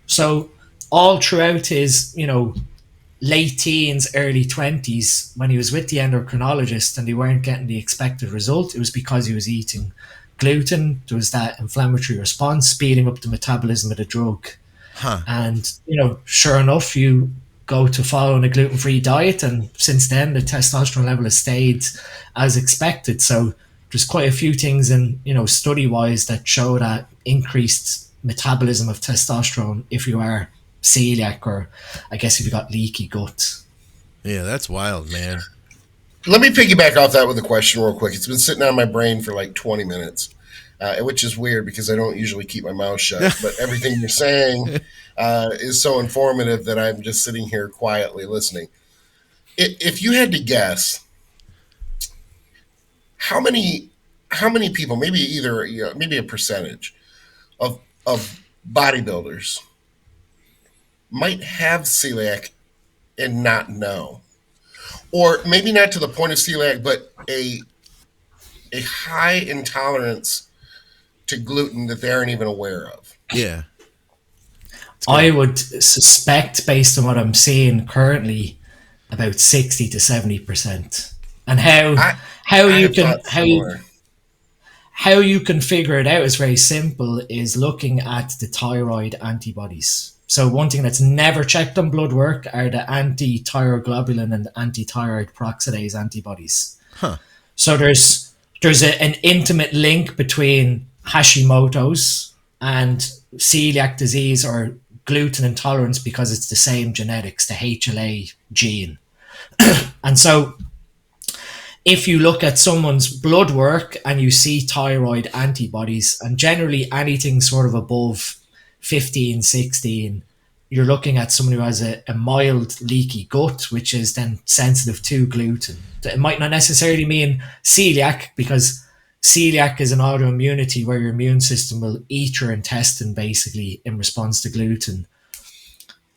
So all throughout his, late teens, early 20s, when he was with the endocrinologist and they weren't getting the expected result, it was because he was eating gluten. There was that inflammatory response, speeding up the metabolism of the drug. And, sure enough, you go to following a gluten-free diet, and since then the testosterone level has stayed as expected. So there's quite a few things in, study-wise that show that increased metabolism of testosterone if you are celiac, or I guess if you got leaky gut. Yeah, that's wild, man. Let me piggyback off that with a question real quick. It's been sitting on my brain for like 20 minutes, which is weird because I don't usually keep my mouth shut. But everything you're saying is so informative that I'm just sitting here quietly listening. If you had to guess, how many people, maybe maybe a percentage of bodybuilders might have celiac and not know? Or maybe not to the point of celiac, but a high intolerance to gluten that they aren't even aware of. Yeah. I would suspect, based on what I'm seeing currently, about 60 to 70%. And how you can figure it out is very simple, is looking at the thyroid antibodies. So one thing that's never checked on blood work are the anti-thyroglobulin and anti-thyroid peroxidase antibodies. Huh. So there's there's an intimate link between Hashimoto's and celiac disease or gluten intolerance because it's the same genetics, the HLA gene. And so if you look at someone's blood work and you see thyroid antibodies, and generally anything sort of above 15, 16, you're looking at someone who has a mild leaky gut, which is then sensitive to gluten. It might not necessarily mean celiac, because celiac is an autoimmunity where your immune system will eat your intestine basically in response to gluten.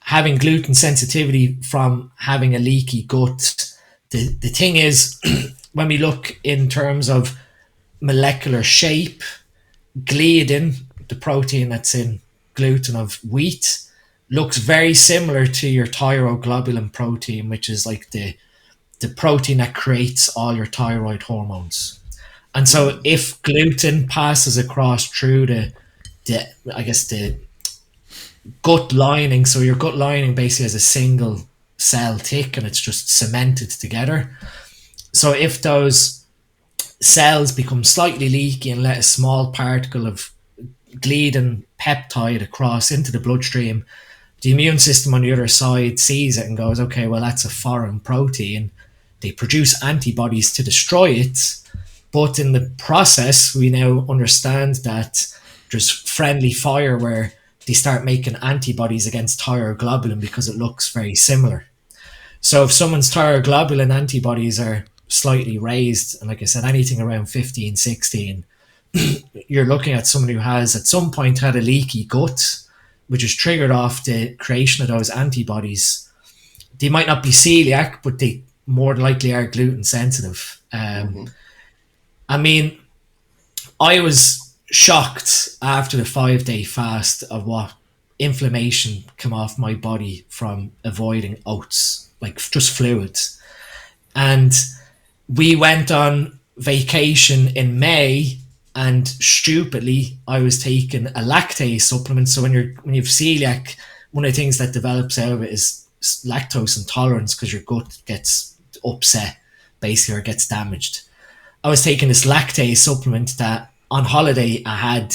Having gluten sensitivity from having a leaky gut, the thing is, when we look in terms of molecular shape, gliadin, the protein that's in gluten of wheat, looks very similar to your thyroglobulin protein, which is like the protein that creates all your thyroid hormones. And so if gluten passes across through the gut lining, so your gut lining basically has a single cell thick and it's just cemented together. So if those cells become slightly leaky and let a small particle of gliadin peptide across into the bloodstream, the immune system on the other side sees it and goes, okay, well, that's a foreign protein. They produce antibodies to destroy it. But in the process, we now understand that there's friendly fire where they start making antibodies against thyroglobulin because it looks very similar. So if someone's thyroglobulin antibodies are slightly raised, and like I said, anything around 15, 16, you're looking at someone who has at some point had a leaky gut, which is triggered off the creation of those antibodies. They might not be celiac, but they more than likely are gluten sensitive. I mean, I was shocked after the 5-day fast of what inflammation came off my body from avoiding oats, like just fluids. And we went on vacation in May, and stupidly I was taking a lactase supplement. So when you have celiac, one of the things that develops out of it is lactose intolerance because your gut gets upset basically or gets damaged. I was taking this lactase supplement that on holiday I had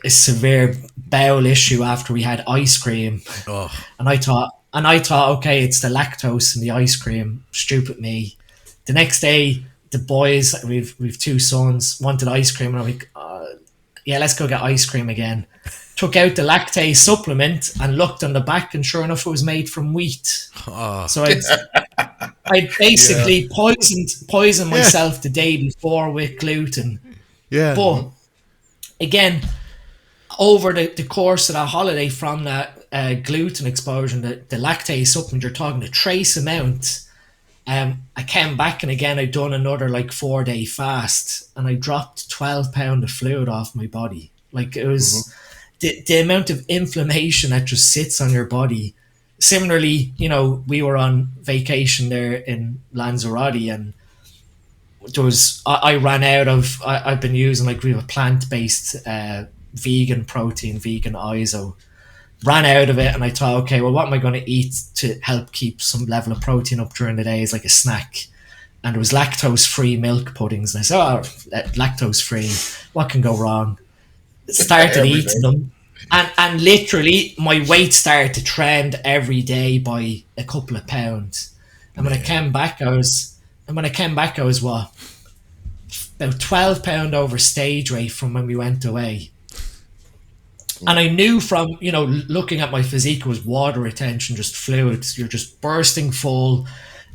a severe bowel issue after we had ice cream. And I thought, okay, it's the lactose in the ice cream. Stupid me. The next day, the boys, we've 2 sons, wanted ice cream, and I'm like, yeah, let's go get ice cream again. Took out the lactase supplement and looked on the back, and sure enough, it was made from wheat. So I basically poisoned myself the day before with gluten. Yeah. But again, over the course of that holiday, from that gluten exposure, the lactase supplement, you're talking a trace amount. I came back, and again I'd done another like 4-day fast, and I dropped 12 pounds of fluid off my body. Like it was the amount of inflammation that just sits on your body. Similarly, we were on vacation there in Lanzarote, and there was I ran out of I've been using, like, we have a plant-based vegan protein, vegan ISO. Ran out of it, and I thought, okay, well, what am I going to eat to help keep some level of protein up during the day as like a snack? And there was lactose-free milk puddings, and I said, lactose-free, what can go wrong? Started eating them, and literally my weight started to trend every day by a couple of pounds. And when I came back, I was what, about 12 pound over stage weight from when we went away. And I knew from, looking at my physique, was water retention, just fluids. You're just bursting full.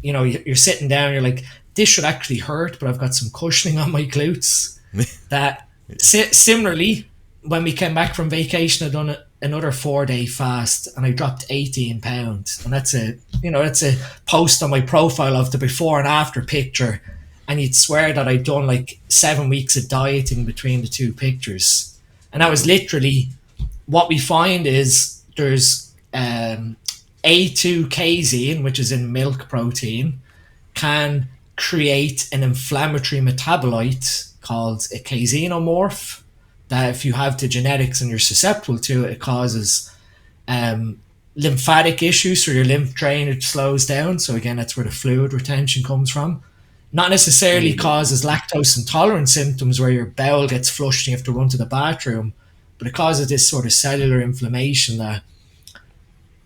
You're sitting down, you're like, this should actually hurt, but I've got some cushioning on my glutes. That similarly, when we came back from vacation, I'd done another 4-day fast, and I dropped 18 pounds. And that's a post on my profile of the before and after picture. And you'd swear that I'd done like 7 weeks of dieting between the 2 pictures. And that was literally, what we find is there's A2 casein, which is in milk protein, can create an inflammatory metabolite called a caseinomorph, that if you have the genetics and you're susceptible to it, it causes lymphatic issues, so your lymph drainage slows down. So again, that's where the fluid retention comes from. Not necessarily causes lactose intolerance symptoms where your bowel gets flushed and you have to run to the bathroom, but it causes this sort of cellular inflammation that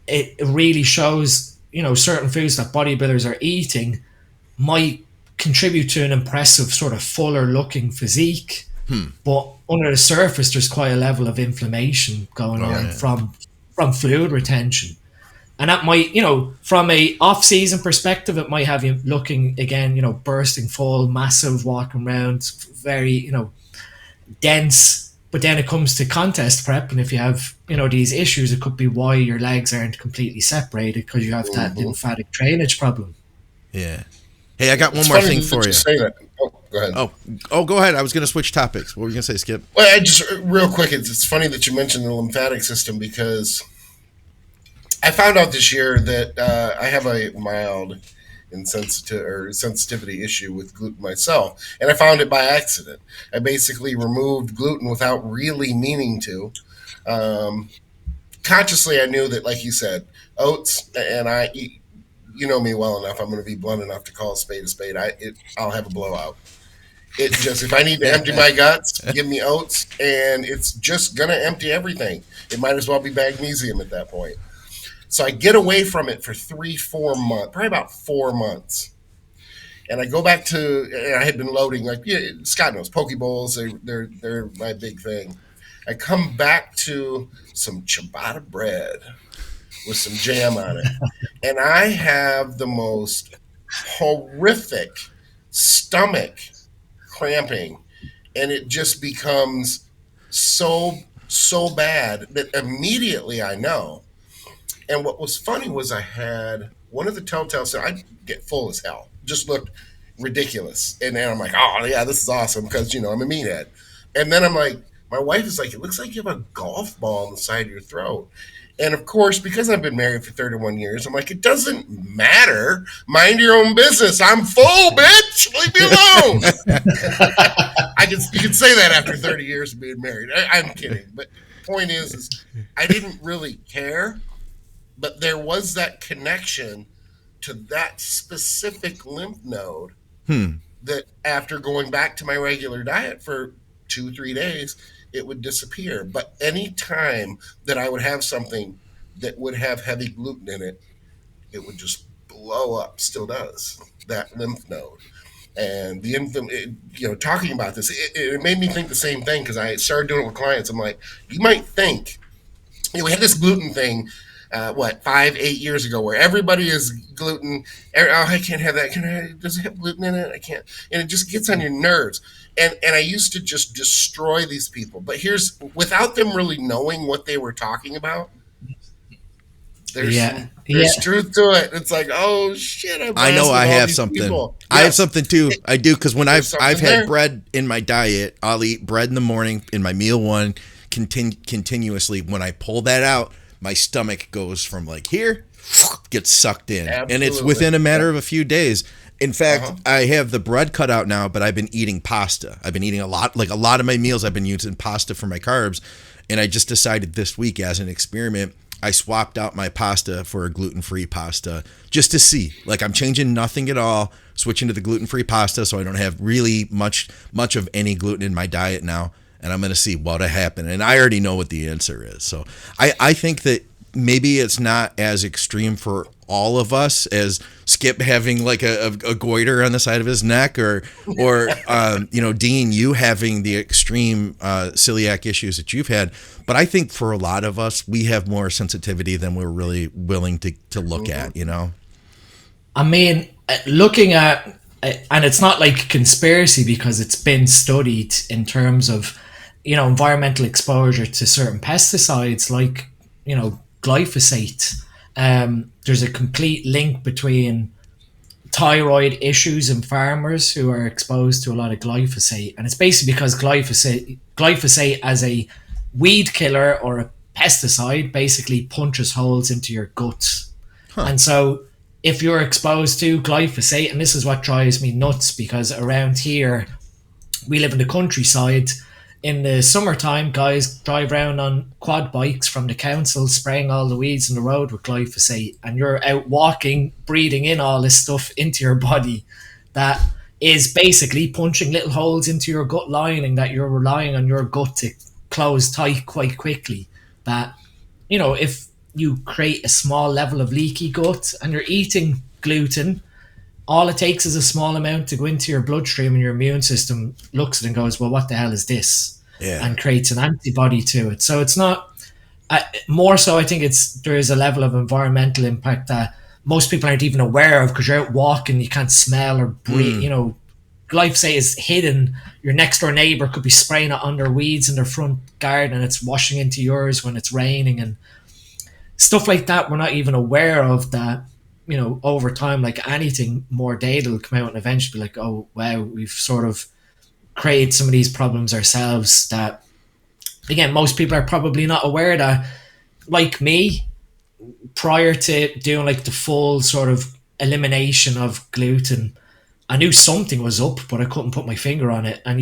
it really shows, certain foods that bodybuilders are eating might contribute to an impressive sort of fuller looking physique. But under the surface, there's quite a level of inflammation going on from fluid retention. And that might, from a off-season perspective, it might have you looking, again, bursting full, massive, walking around, very, dense. But then it comes to contest prep, and if you have, these issues, it could be why your legs aren't completely separated, because you have that lymphatic drainage problem. Yeah. Hey, I got one more thing for you. Say that. Oh, go ahead. Go ahead. I was going to switch topics. What were you going to say, Skip? Well, real quick, it's funny that you mentioned the lymphatic system, because I found out this year that I have a mild sensitivity issue with gluten myself, and I found it by accident. I basically removed gluten without really meaning to. Consciously, I knew that, like you said, oats, and I eat. You know me well enough. I'm going to be blunt enough to call a spade a spade. I'll have a blowout. It just, if I need to empty my guts, give me oats, and it's just going to empty everything. It might as well be magnesium at that point. So I get away from it for 3-4 months, probably about 4 months. And I go back to, I had been loading, like, Scott knows, poke bowls, they're my big thing. I come back to some ciabatta bread with some jam on it. And I have the most horrific stomach cramping. And it just becomes so bad that immediately I know. And what was funny was I had one of the telltale signs. I get full as hell. Just looked ridiculous. And then I'm like, oh, yeah, this is awesome, because, I'm a meathead. And then I'm like, my wife is like, it looks like you have a golf ball on the side of your throat. And of course, because I've been married for 31 years, I'm like, it doesn't matter. Mind your own business. I'm full, bitch. Leave me alone. You can say that after 30 years of being married. I'm kidding. But the point is I didn't really care. But there was that connection to that specific lymph node that after going back to my regular diet for 2-3 days, it would disappear. But any time that I would have something that would have heavy gluten in it, it would just blow up. Still does, that lymph node. And talking about this, it made me think the same thing, because I started doing it with clients. I'm like, you might think, we had this gluten thing, 5-8 years ago, where everybody is gluten. Oh, I can't have that. Does it have gluten in it? I can't. And it just gets on your nerves. And I used to just destroy these people. But without them really knowing what they were talking about, there's truth to it. It's like, oh shit! I know I have something. Yes. I have something too. I do, because when I've had bread in my diet, I'll eat bread in the morning in my meal one continuously. When I pull that out, my stomach goes from like here, gets sucked in. Absolutely. And it's within a matter of a few days. In fact, I have the bread cut out now, but I've been eating pasta. I've been eating a lot of my meals, I've been using pasta for my carbs. And I just decided this week, as an experiment, I swapped out my pasta for a gluten-free pasta just to see. Like, I'm changing nothing at all, switching to the gluten-free pasta, so I don't have really much of any gluten in my diet now. And I'm going to see what'll happen. And I already know what the answer is. So I think that maybe it's not as extreme for all of us as Skip having like a goiter on the side of his neck, or Dean, you having the extreme celiac issues that you've had. But I think for a lot of us, we have more sensitivity than we're really willing to look at, I mean, looking at, and it's not like conspiracy, because it's been studied in terms of, environmental exposure to certain pesticides like, glyphosate. There's a complete link between thyroid issues in farmers who are exposed to a lot of glyphosate. And it's basically because glyphosate as a weed killer or a pesticide basically punches holes into your gut. And so if you're exposed to glyphosate, and this is what drives me nuts, because around here, we live in the countryside. In the summertime, guys drive around on quad bikes from the council, spraying all the weeds in the road with glyphosate, and you're out walking, breathing in all this stuff into your body that, is basically punching little holes into your gut lining that you're relying on your gut to close tight quite quickly. That, if you create a small level of leaky gut and you're eating gluten, all it takes is a small amount to go into your bloodstream, and your immune system looks at it and goes, well, what the hell is this? Yeah. And creates an antibody to it. So it's not, more so I think there is a level of environmental impact that most people aren't even aware of, because you're out walking, you can't smell or breathe, glyphosate is hidden. Your next door neighbor could be spraying it on their weeds in their front garden, and it's washing into yours when it's raining, and stuff like that we're not even aware of. That, over time, like anything, more data will come out and eventually be like, oh wow, we've sort of created some of these problems ourselves that, again, most people are probably not aware that. Like me, prior to doing like the full sort of elimination of gluten, I knew something was up, but I couldn't put my finger on it. And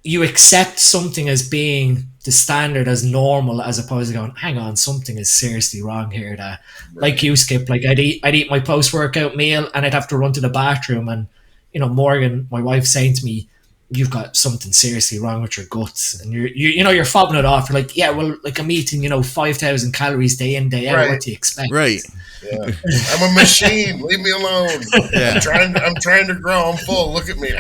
you accept something as being the standard, as normal, as opposed to going, hang on, something is seriously wrong here. That, like you, Skip, like I'd eat my post-workout meal and I'd have to run to the bathroom, and Morgan, my wife, saying to me, you've got something seriously wrong with your guts, and you're fobbing it off. You're like, yeah, well, like I'm eating 5,000 calories day in, day out. Right. What do you expect? Right. Yeah. I'm a machine. Leave me alone. Yeah. I'm trying to grow. I'm full. Look at me.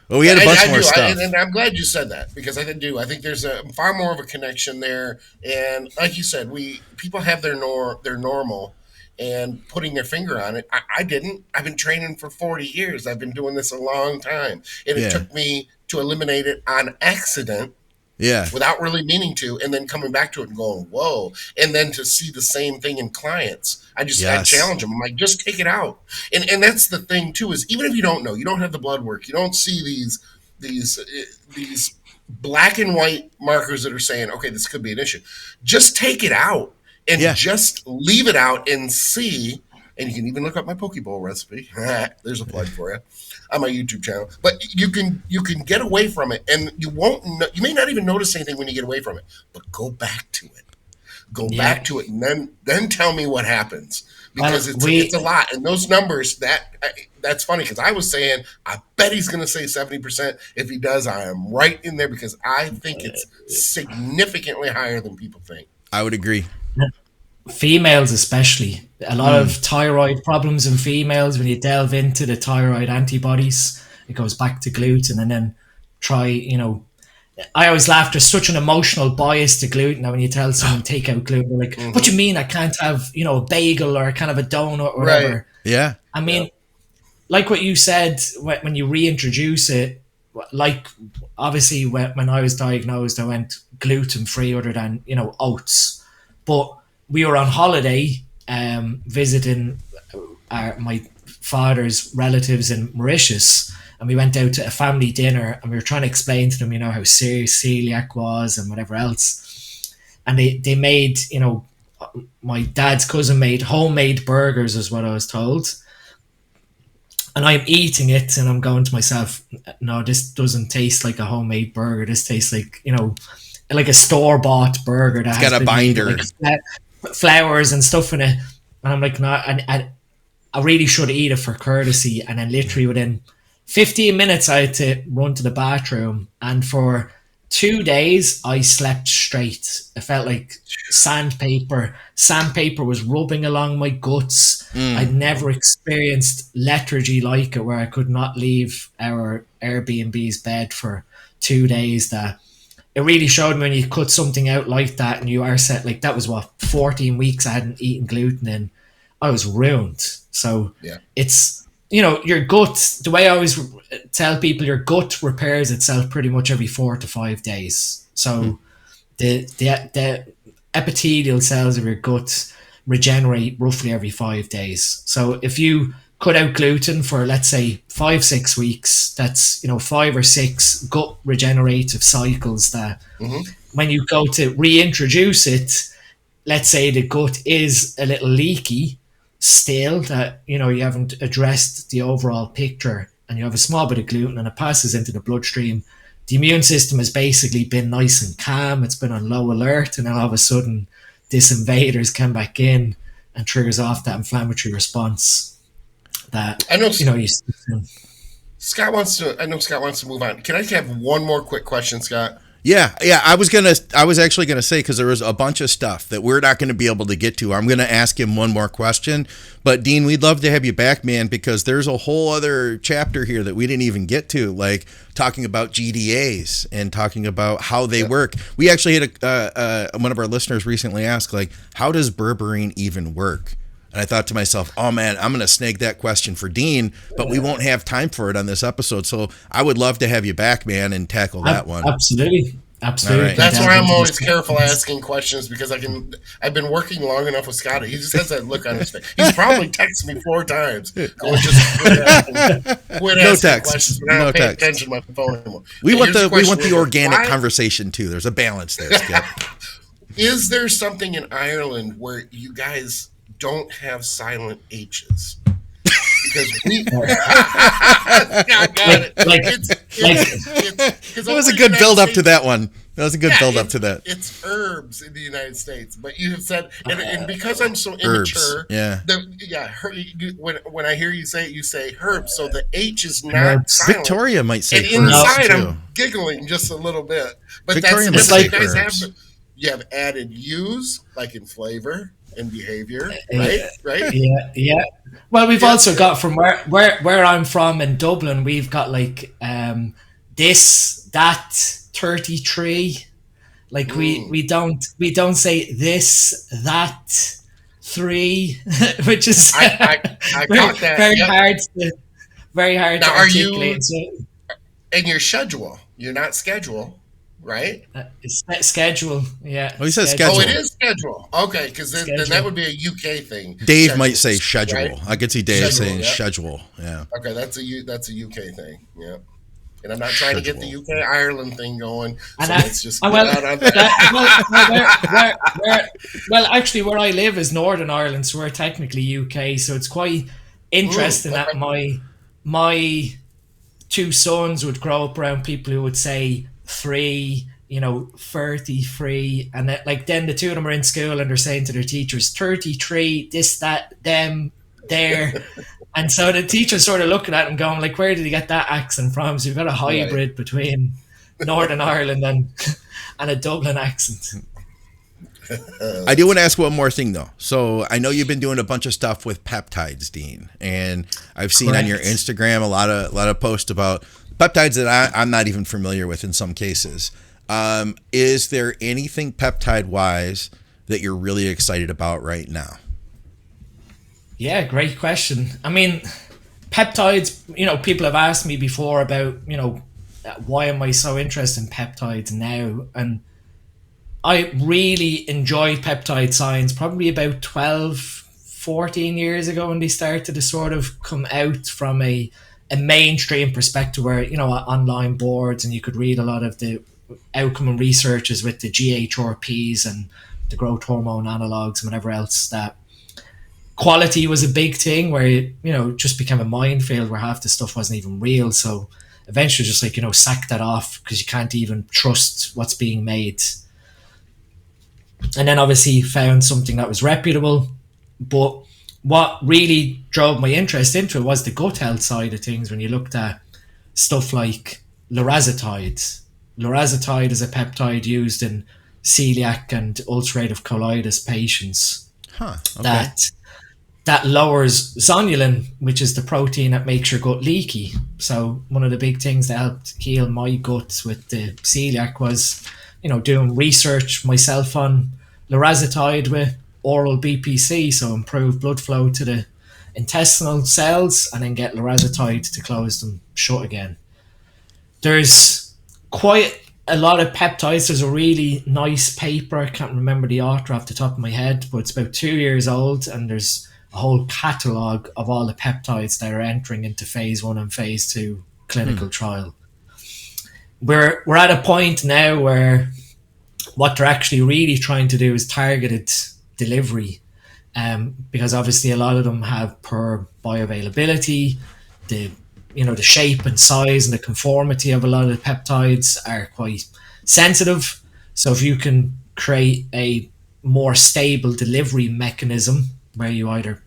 Well, we had a bunch more stuff. And I'm glad you said that, because I think there's a far more of a connection there. And like you said, people have their normal, and putting their finger on it. I didn't. I've been training for 40 years. I've been doing this a long time. And it took me to eliminate it on accident. Yeah. Without really meaning to, and then coming back to it and going, whoa. And then to see the same thing in clients. I challenge them. I'm like, just take it out. And that's the thing too, is even if you don't know, you don't have the blood work, you don't see these black and white markers that are saying, okay, this could be an issue. Just take it out and just leave it out and see. And you can even look up my poke bowl recipe. There's a plug for you on my YouTube channel. But you can get away from it, and you may not even notice anything when you get away from it. But go back to it. Back to it, and then tell me what happens, because it's a lot. And those numbers, that's funny, because I was saying, I bet he's going to say 70%. If he does, I am right in there, because I think it's significantly higher than people think. I would agree. Females especially, a lot of thyroid problems in females. When you delve into the thyroid antibodies, it goes back to gluten. And then I always laugh, there's such an emotional bias to gluten. Now when you tell someone take out gluten, they're like, what do you mean I can't have a bagel or kind of a donut or whatever? Right. Yeah. I mean, like what you said, when you reintroduce it, like obviously when I was diagnosed, I went gluten free other than oats. But we were on holiday visiting my father's relatives in Mauritius, and we went out to a family dinner, and we were trying to explain to them, how serious celiac was and whatever else. And they made, my dad's cousin made homemade burgers, is what I was told. And I'm eating it, and I'm going to myself, no, this doesn't taste like a homemade burger. This tastes like, like a store-bought burger that has got a binder. Flowers and stuff in it. And I'm like, no, and I really should eat it for courtesy. And then literally within 15 minutes, I had to run to the bathroom. And for 2 days, I slept straight. I felt like sandpaper. Sandpaper was rubbing along my guts. I'd never experienced lethargy like it, where I could not leave our Airbnb's bed for 2 days. That it really showed me when you cut something out like that, and you are set, like that was 14 weeks I hadn't eaten gluten in. I was ruined. So it's, your gut, the way I always tell people, your gut repairs itself pretty much every 4 to 5 days. So the epithelial cells of your gut regenerate roughly every 5 days. So if you cut out gluten for, let's say, 5-6 weeks, that's 5 or 6 gut regenerative cycles that when you go to reintroduce it, let's say the gut is a little leaky still, that you haven't addressed the overall picture, and you have a small bit of gluten and it passes into the bloodstream. The immune system has basically been nice and calm, it's been on low alert, and then all of a sudden this invaders come back in and triggers off that inflammatory response. that, I know you Scott wants to. I know Scott wants to move on. Can I have one more quick question, Scott? Yeah. I was actually gonna say, because there was a bunch of stuff that we're not going to be able to get to. I'm going to ask him one more question, but Dean, we'd love to have you back, man, because there's a whole other chapter here that we didn't even get to, like talking about GDAs and talking about how they work. We actually had one of our listeners recently ask, like, how does berberine even work? And I thought to myself, oh man, I'm going to snag that question for Dean, but we won't have time for it on this episode. So I would love to have you back, man, and tackle that one. Absolutely. Right. That's why I'm always careful asking questions, because I've been working long enough with Scott. He just has that look on his face. He's probably texted me 4 times. Just quit asking questions. I don't pay attention to my phone anymore. We want the organic conversation too. There's a balance there, Skip. Is there something in Ireland where you guys don't have silent H's? Because we That was a good build up to that one. That was a good build up to that. It's herbs in the United States, but you have said, and because I'm so immature, when I hear you say it, you say herbs, so the H is not silent. Victoria might say and herbs inside too. I'm giggling just a little bit, but Victoria that's might you say guys herbs. have. You have added U's, like in flavor and behavior, right? Right? Yeah. Well, we've also got, from where I'm from in Dublin, we've got like this, that, 33. Like we don't say this, that, 3, which is I got that. Very hard now, to articulate. And your schedule, you're not schedule. Right? It's schedule, yeah. Oh, he says schedule. Oh, it is schedule. Okay, because then that would be a UK thing. Dave schedule, might say schedule. Right? I could see Dave saying yeah. schedule. Yeah. Okay, that's a UK thing. Yeah. And I'm not trying to get the UK Ireland thing going. So let's just get out on that. Well, actually, where I live is Northern Ireland, so we're technically UK. So it's quite interesting that my 2 sons would grow up around people who would say 3, 33, and then the 2 of them are in school and they're saying to their teachers 33, this, that, them, there. And so the teacher's sort of looking at them going, like, where did he get that accent from? So you've got a hybrid between Northern Ireland and a Dublin accent. I do want to ask one more thing though. So I know you've been doing a bunch of stuff with peptides, Dean, and I've seen on your Instagram a lot of posts about peptides that I'm not even familiar with in some cases. Is there anything peptide wise that you're really excited about right now? Yeah, great question. I mean, peptides, people have asked me before about, why am I so interested in peptides now? And I really enjoyed peptide science probably about 12, 14 years ago when they started to sort of come out from a mainstream perspective where, online boards, and you could read a lot of the outcome and researches with the GHRPs and the growth hormone analogs and whatever else, that quality was a big thing where it, just became a minefield where half the stuff wasn't even real. So eventually just sack that off because you can't even trust what's being made. And then obviously found something that was reputable. But what really drove my interest into it was the gut health side of things when you looked at stuff like lorazepatide. Lorazepatide is a peptide used in celiac and ulcerative colitis patients that lowers zonulin, which is the protein that makes your gut leaky. So one of the big things that helped heal my gut with the celiac was, doing research myself on lorazepatide with oral BPC, so improve blood flow to the intestinal cells and then get lorazepatide to close them shut again. There's quite a lot of peptides. There's a really nice paper, I can't remember the author off the top of my head, but it's about 2 years old, and there's a whole catalogue of all the peptides that are entering into phase 1 and phase 2 clinical trial. We're at a point now where what they're actually really trying to do is targeted delivery, because obviously a lot of them have poor bioavailability. The shape and size and the conformity of a lot of the peptides are quite sensitive. So if you can create a more stable delivery mechanism where you either,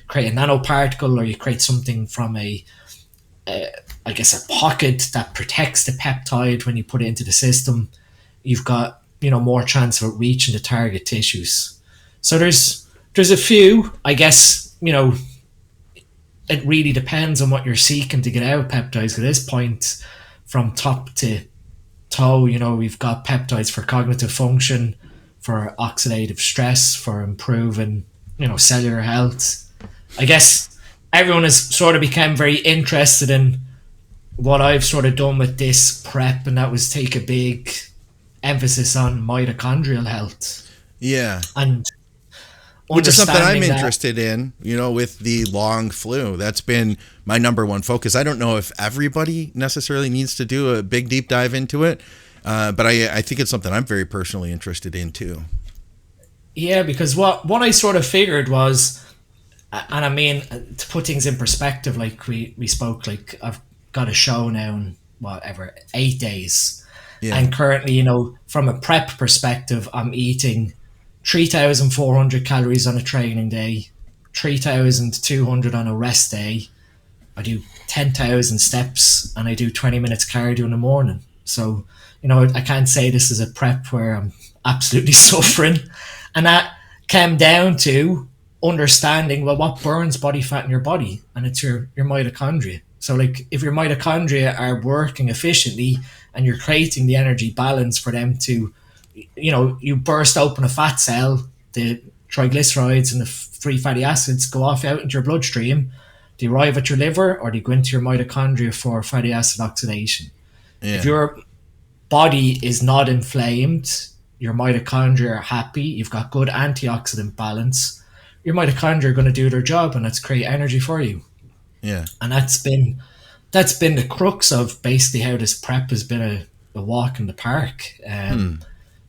create a nanoparticle or you create something from I guess a pocket that protects the peptide when you put it into the system. You've got, more chance of it reaching the target tissues. So there's a few, I guess, it really depends on what you're seeking to get out of peptides. At this point, from top to toe, we've got peptides for cognitive function, for oxidative stress, for improving, cellular health. I guess everyone has sort of become very interested in what I've sort of done with this prep, and that was take a big emphasis on mitochondrial health. Yeah. And which is something I'm understanding that- interested in, with the long flu. That's been my number one focus. I don't know if everybody necessarily needs to do a big deep dive into it, but I think it's something I'm very personally interested in too. Yeah, because what I sort of figured was, and I mean, to put things in perspective, like we spoke, like I've got a show now in whatever 8 days, and currently, from a prep perspective, I'm eating 3,400 calories on a training day, 3,200 on a rest day. I do 10,000 steps and I do 20 minutes cardio in the morning. So, I can't say this is a prep where I'm absolutely suffering. And that came down to understanding, well, what burns body fat in your body? And it's your mitochondria. So, like, if your mitochondria are working efficiently and you're creating the energy balance for them to, you burst open a fat cell, the triglycerides and the free fatty acids go off out into your bloodstream. They arrive at your liver or they go into your mitochondria for fatty acid oxidation. Yeah. If your body is not inflamed, your mitochondria are happy, you've got good antioxidant balance, your mitochondria are going to do their job, and that's create energy for you. Yeah. And that's been the crux of basically how this prep has been a walk in the park.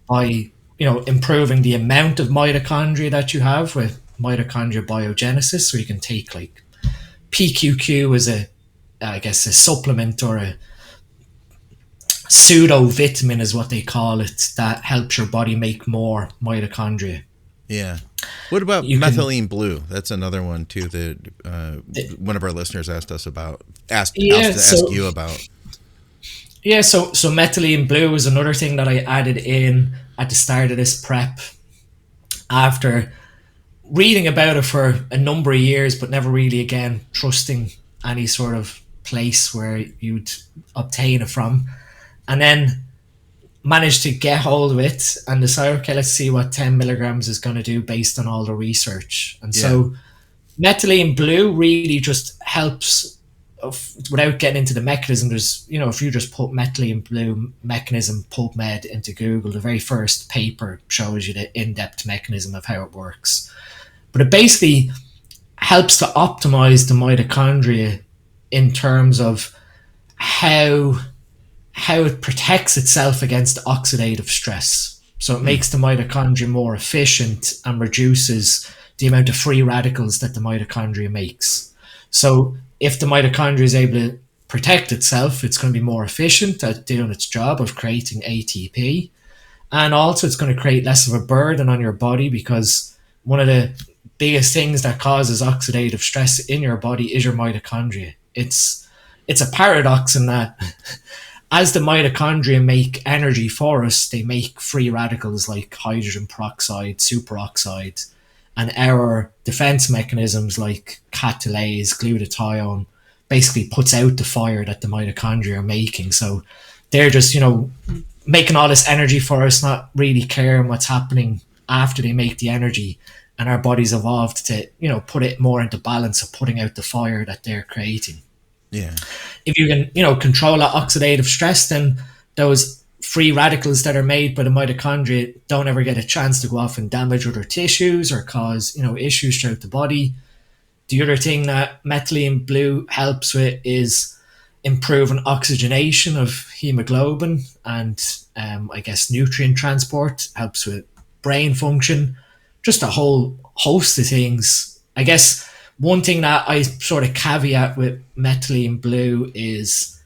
By improving the amount of mitochondria that you have with mitochondria biogenesis, so you can take like PQQ as a supplement or a pseudo vitamin is what they call it, that helps your body make more mitochondria. Yeah. What about methylene blue? That's another one too that one of our listeners asked us about. Ask you about. Yeah, so methylene blue is another thing that I added in at the start of this prep after reading about it for a number of years, but never really, again, trusting any sort of place where you'd obtain it from. And then managed to get hold of it and decide, okay, let's see what 10 milligrams is going to do based on all the research. And so methylene blue really just helps, without getting into the mechanism. There's, if you just put methylene blue mechanism PubMed into Google, the very first paper shows you the in-depth mechanism of how it works. But it basically helps to optimize the mitochondria in terms of how it protects itself against oxidative stress. So it makes the mitochondria more efficient and reduces the amount of free radicals that the mitochondria makes. So if the mitochondria is able to protect itself, it's going to be more efficient at doing its job of creating ATP. And also it's going to create less of a burden on your body, because one of the biggest things that causes oxidative stress in your body is your mitochondria. It's a paradox in that as the mitochondria make energy for us, they make free radicals like hydrogen peroxide, superoxide, and our defense mechanisms like catalase, glutathione, basically puts out the fire that the mitochondria are making. So they're just, making all this energy for us, not really caring what's happening after they make the energy. And our bodies evolved to, put it more into balance of putting out the fire that they're creating. Yeah. If you can, control that oxidative stress, then those free radicals that are made by the mitochondria don't ever get a chance to go off and damage other tissues or cause, issues throughout the body. The other thing that methylene blue helps with is improving oxygenation of hemoglobin and, nutrient transport, helps with brain function, just a whole host of things. I guess one thing that I sort of caveat with methylene blue is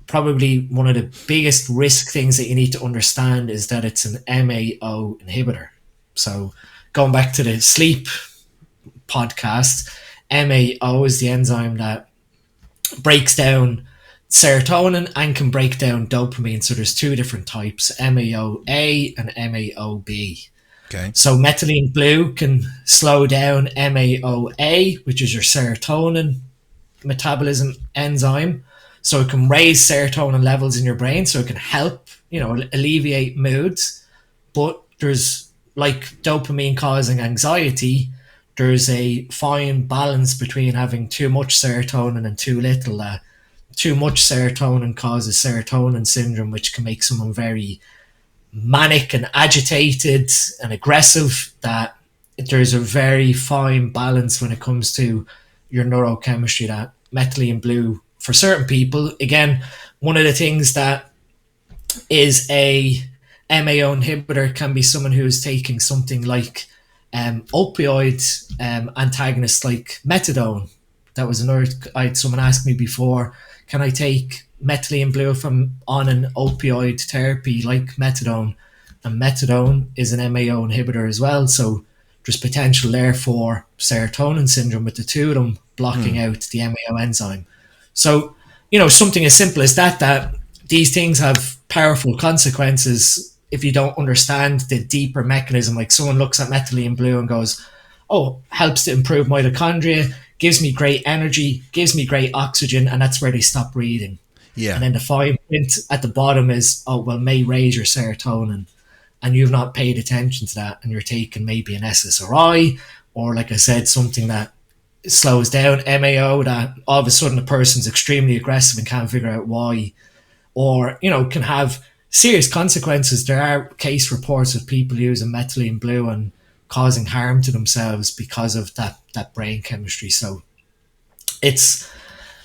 probably one of the biggest risk things that you need to understand is that it's an MAO inhibitor. So going back to the sleep podcast, MAO is the enzyme that breaks down serotonin and can break down dopamine. So there's two different types, MAO-A and MAO-B. Okay. So methylene blue can slow down MAO-A, which is your serotonin metabolism enzyme. So it can raise serotonin levels in your brain, so it can help, alleviate moods. But there's, like dopamine causing anxiety, there's a fine balance between having too much serotonin and too little. Too much serotonin causes serotonin syndrome, which can make someone very manic and agitated and aggressive. That there's a very fine balance when it comes to your neurochemistry. That methylene blue, for certain people, again, one of the things that is a MAO inhibitor can be someone who is taking something like opioid antagonists like methadone. That was another. Someone asked me before, can I take methylene blue if I'm on an opioid therapy like methadone? And methadone is an MAO inhibitor as well, so there's potential there for serotonin syndrome with the two of them blocking out the MAO enzyme. So, something as simple as that these things have powerful consequences if you don't understand the deeper mechanism. Like someone looks at methylene blue and goes, oh, helps to improve mitochondria, gives me great energy, gives me great oxygen, and that's where they stop breathing. Yeah. And then the fine print at the bottom is, oh, well, may raise your serotonin, and you've not paid attention to that, and you're taking maybe an SSRI, or like I said, something that slows down MAO, that all of a sudden a person's extremely aggressive and can't figure out why, or, can have serious consequences. There are case reports of people using methylene blue and causing harm to themselves because of that brain chemistry. So it's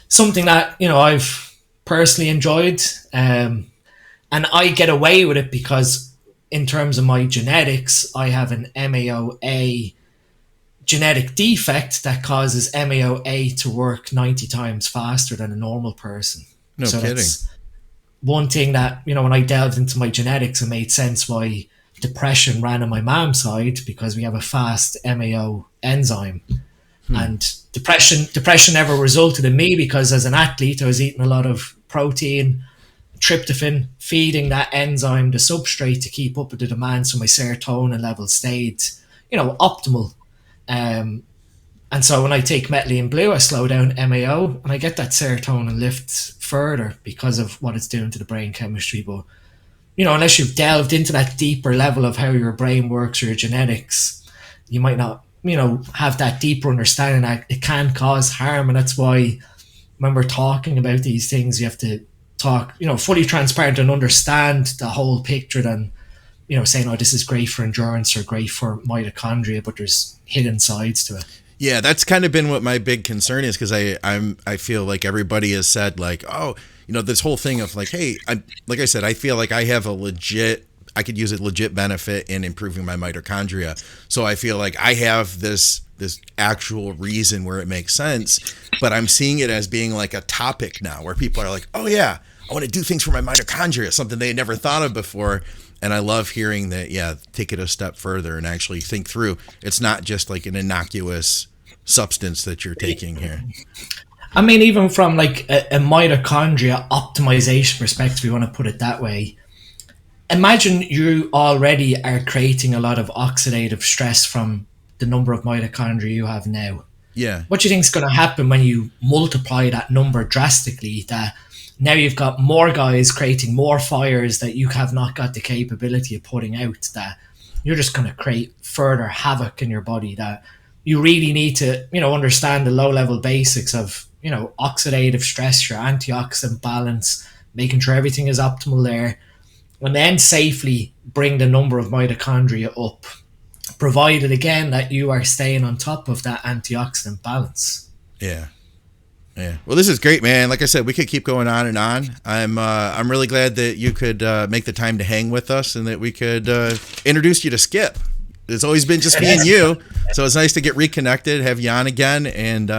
something that, I've personally enjoyed, and I get away with it because in terms of my genetics, I have an MAO-A genetic defect that causes MAO-A to work 90 times faster than a normal person. No kidding. That's one thing that, when I delved into my genetics, it made sense why depression ran on my mom's side, because we have a fast MAO enzyme. And depression never resulted in me, because as an athlete I was eating a lot of protein, tryptophan, feeding that enzyme the substrate to keep up with the demand, so my serotonin level stayed optimal. And so when I take methylene blue, I slow down MAO and I get that serotonin lift further because of what it's doing to the brain chemistry. But unless you've delved into that deeper level of how your brain works or your genetics, you might not, have that deeper understanding that it can cause harm. And that's why when we're talking about these things, you have to talk, fully transparent and understand the whole picture than, saying, oh, this is great for endurance or great for mitochondria, but there's hidden sides to it. Yeah, that's kind of been what my big concern is, because I feel like everybody has said, like, oh, this whole thing of like, hey, like I said, I feel like I could use a legit benefit in improving my mitochondria. So I feel like I have this actual reason where it makes sense, but I'm seeing it as being like a topic now where people are like, oh yeah, I want to do things for my mitochondria, something they had never thought of before. And I love hearing that, yeah, take it a step further and actually think through. It's not just like an innocuous substance that you're taking here. I mean, even from like a mitochondria optimization perspective, you want to put it that way. Imagine you already are creating a lot of oxidative stress from the number of mitochondria you have now. Yeah. What do you think is going to happen when you multiply that number drastically? That now you've got more guys creating more fires that you have not got the capability of putting out, that you're just going to create further havoc in your body, that you really need to, understand the low level basics of, oxidative stress, your antioxidant balance, making sure everything is optimal there, and then safely bring the number of mitochondria up, provided again that you are staying on top of that antioxidant balance. Yeah. Yeah. Well, this is great, man. Like I said, we could keep going on and on. I'm really glad that you could make the time to hang with us and that we could introduce you to Skip. It's always been just me and you, so it's nice to get reconnected, have you on again, and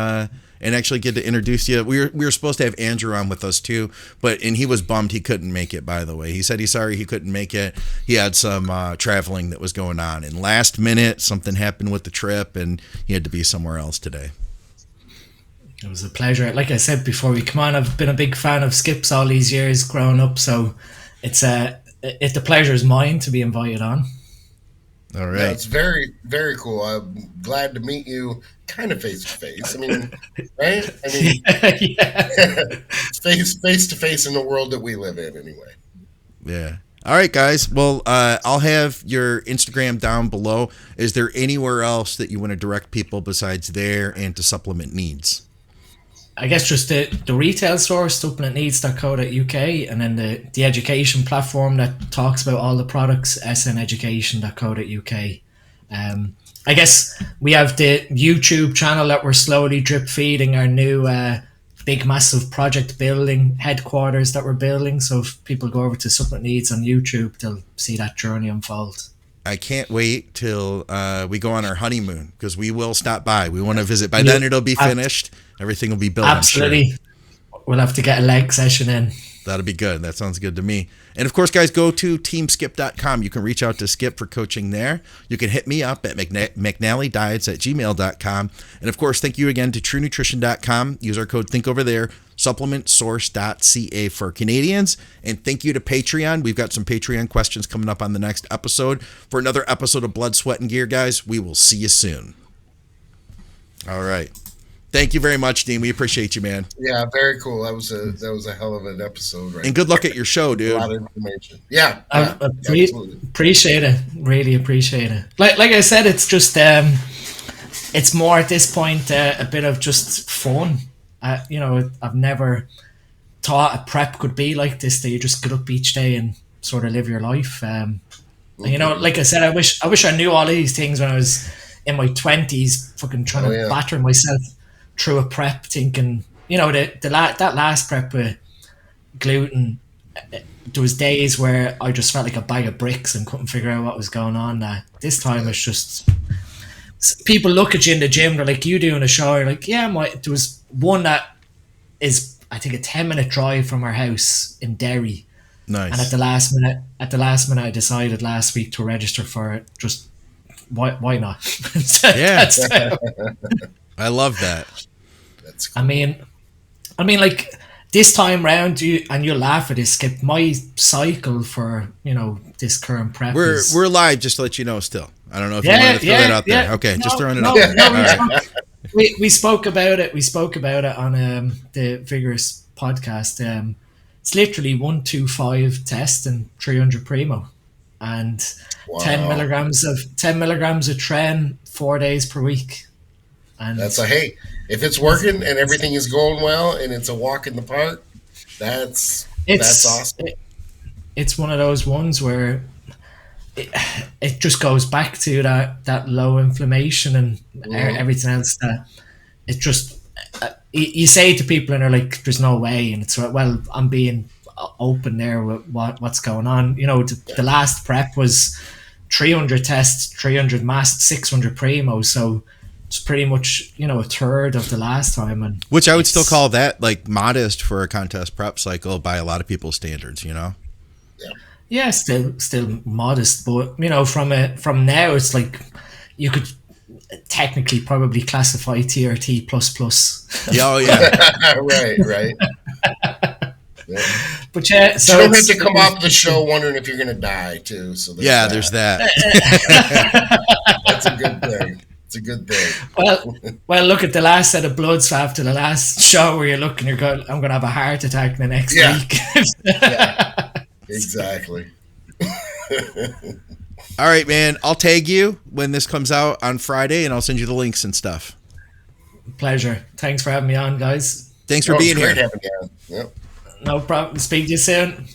and actually get to introduce you. We were supposed to have Andrew on with us too, and he was bummed he couldn't make it, by the way. He said he's sorry he couldn't make it. He had some traveling that was going on, and last minute something happened with the trip and he had to be somewhere else today. It was a pleasure. Like I said before we come on, I've been a big fan of Skips all these years growing up, so the pleasure is mine to be invited on. All right. Yeah, it's very, very cool. I'm glad to meet you kind of face to face. I mean, right? I mean, face to face in the world that we live in anyway. Yeah. All right, guys. Well, I'll have your Instagram down below. Is there anywhere else that you want to direct people besides there and to Supplement Needs? I guess just the retail store, supplementneeds.co.uk, and then the education platform that talks about all the products, sneducation.co.uk. I guess we have the YouTube channel that we're slowly drip feeding our new big massive project building headquarters that we're building. So if people go over to Supplement Needs on YouTube, they'll see that journey unfold. I can't wait till we go on our honeymoon, because we will stop by. We want to visit. By then it'll be finished. Everything will be built. Absolutely. Sure. We'll have to get a leg session in. That'll be good. That sounds good to me. And of course, guys, go to teamskip.com. You can reach out to Skip for coaching there. You can hit me up at McNallyDiets@gmail.com. And of course, thank you again to TrueNutrition.com. Use our code THINKOVER there. SupplementSource.ca for Canadians. And thank you to Patreon. We've got some Patreon questions coming up on the next episode. For another episode of Blood, Sweat, and Gear, guys, we will see you soon. All right. Thank you very much, Dean. We appreciate you, man. Yeah, very cool. That was a hell of an episode, right? And good luck at your show, dude. A lot of information. Yeah, appreciate it. Really appreciate it. Like I said, it's just it's more at this point a bit of just fun. I've never thought a prep could be like this, that you just get up each day and sort of live your life. Like I said, I wish I knew all of these things when I was in my 20s, fucking trying to batter myself through a prep, thinking, that last prep with gluten, there was days where I just felt like a bag of bricks and couldn't figure out what was going on. This time it's just, people look at you in the gym, they're like, you doing a show? You're like, yeah, there was one that is, I think, a 10-minute drive from our house in Derry. Nice. And at the last minute I decided last week to register for it. Just why not? Yeah. I love that. That's cool. I mean, like this time round, you'll laugh at this, Skip. My cycle for this current prep. We're live, just to let you know. Still, I don't know if you want to throw that out there. Okay, just throwing it out there. We spoke about it. We spoke about it on the Vigorous podcast. It's literally 125 test and 300 primo, and 10 milligrams of tren 4 days per week. And that's if it's working and everything is going well and it's a walk in the park, that's awesome. It's one of those ones where it just goes back to that low inflammation and everything else. That it just you say to people and they're like, "There's no way," and it's well, I'm being open there with what's going on. The last prep was 300 tests, 300 masked, 600 primo, so it's pretty much a third of the last time, and which I would still call that like modest for a contest prep cycle by a lot of people's standards. Yeah, still modest, but from now it's like you could technically probably classify TRT plus. Oh yeah. right. Yeah. But yeah, so you don't have to come off the show wondering if you're going to die too. So there's that. That's a good thing. It's a good thing. Well, look at the last set of bloods after the last show where you're looking, you're going, I'm going to have a heart attack the next week. Yeah, exactly. All right, man. I'll tag you when this comes out on Friday, and I'll send you the links and stuff. Pleasure. Thanks for having me on, guys. Thanks for being here. Great having you on. Yep. No problem. Speak to you soon.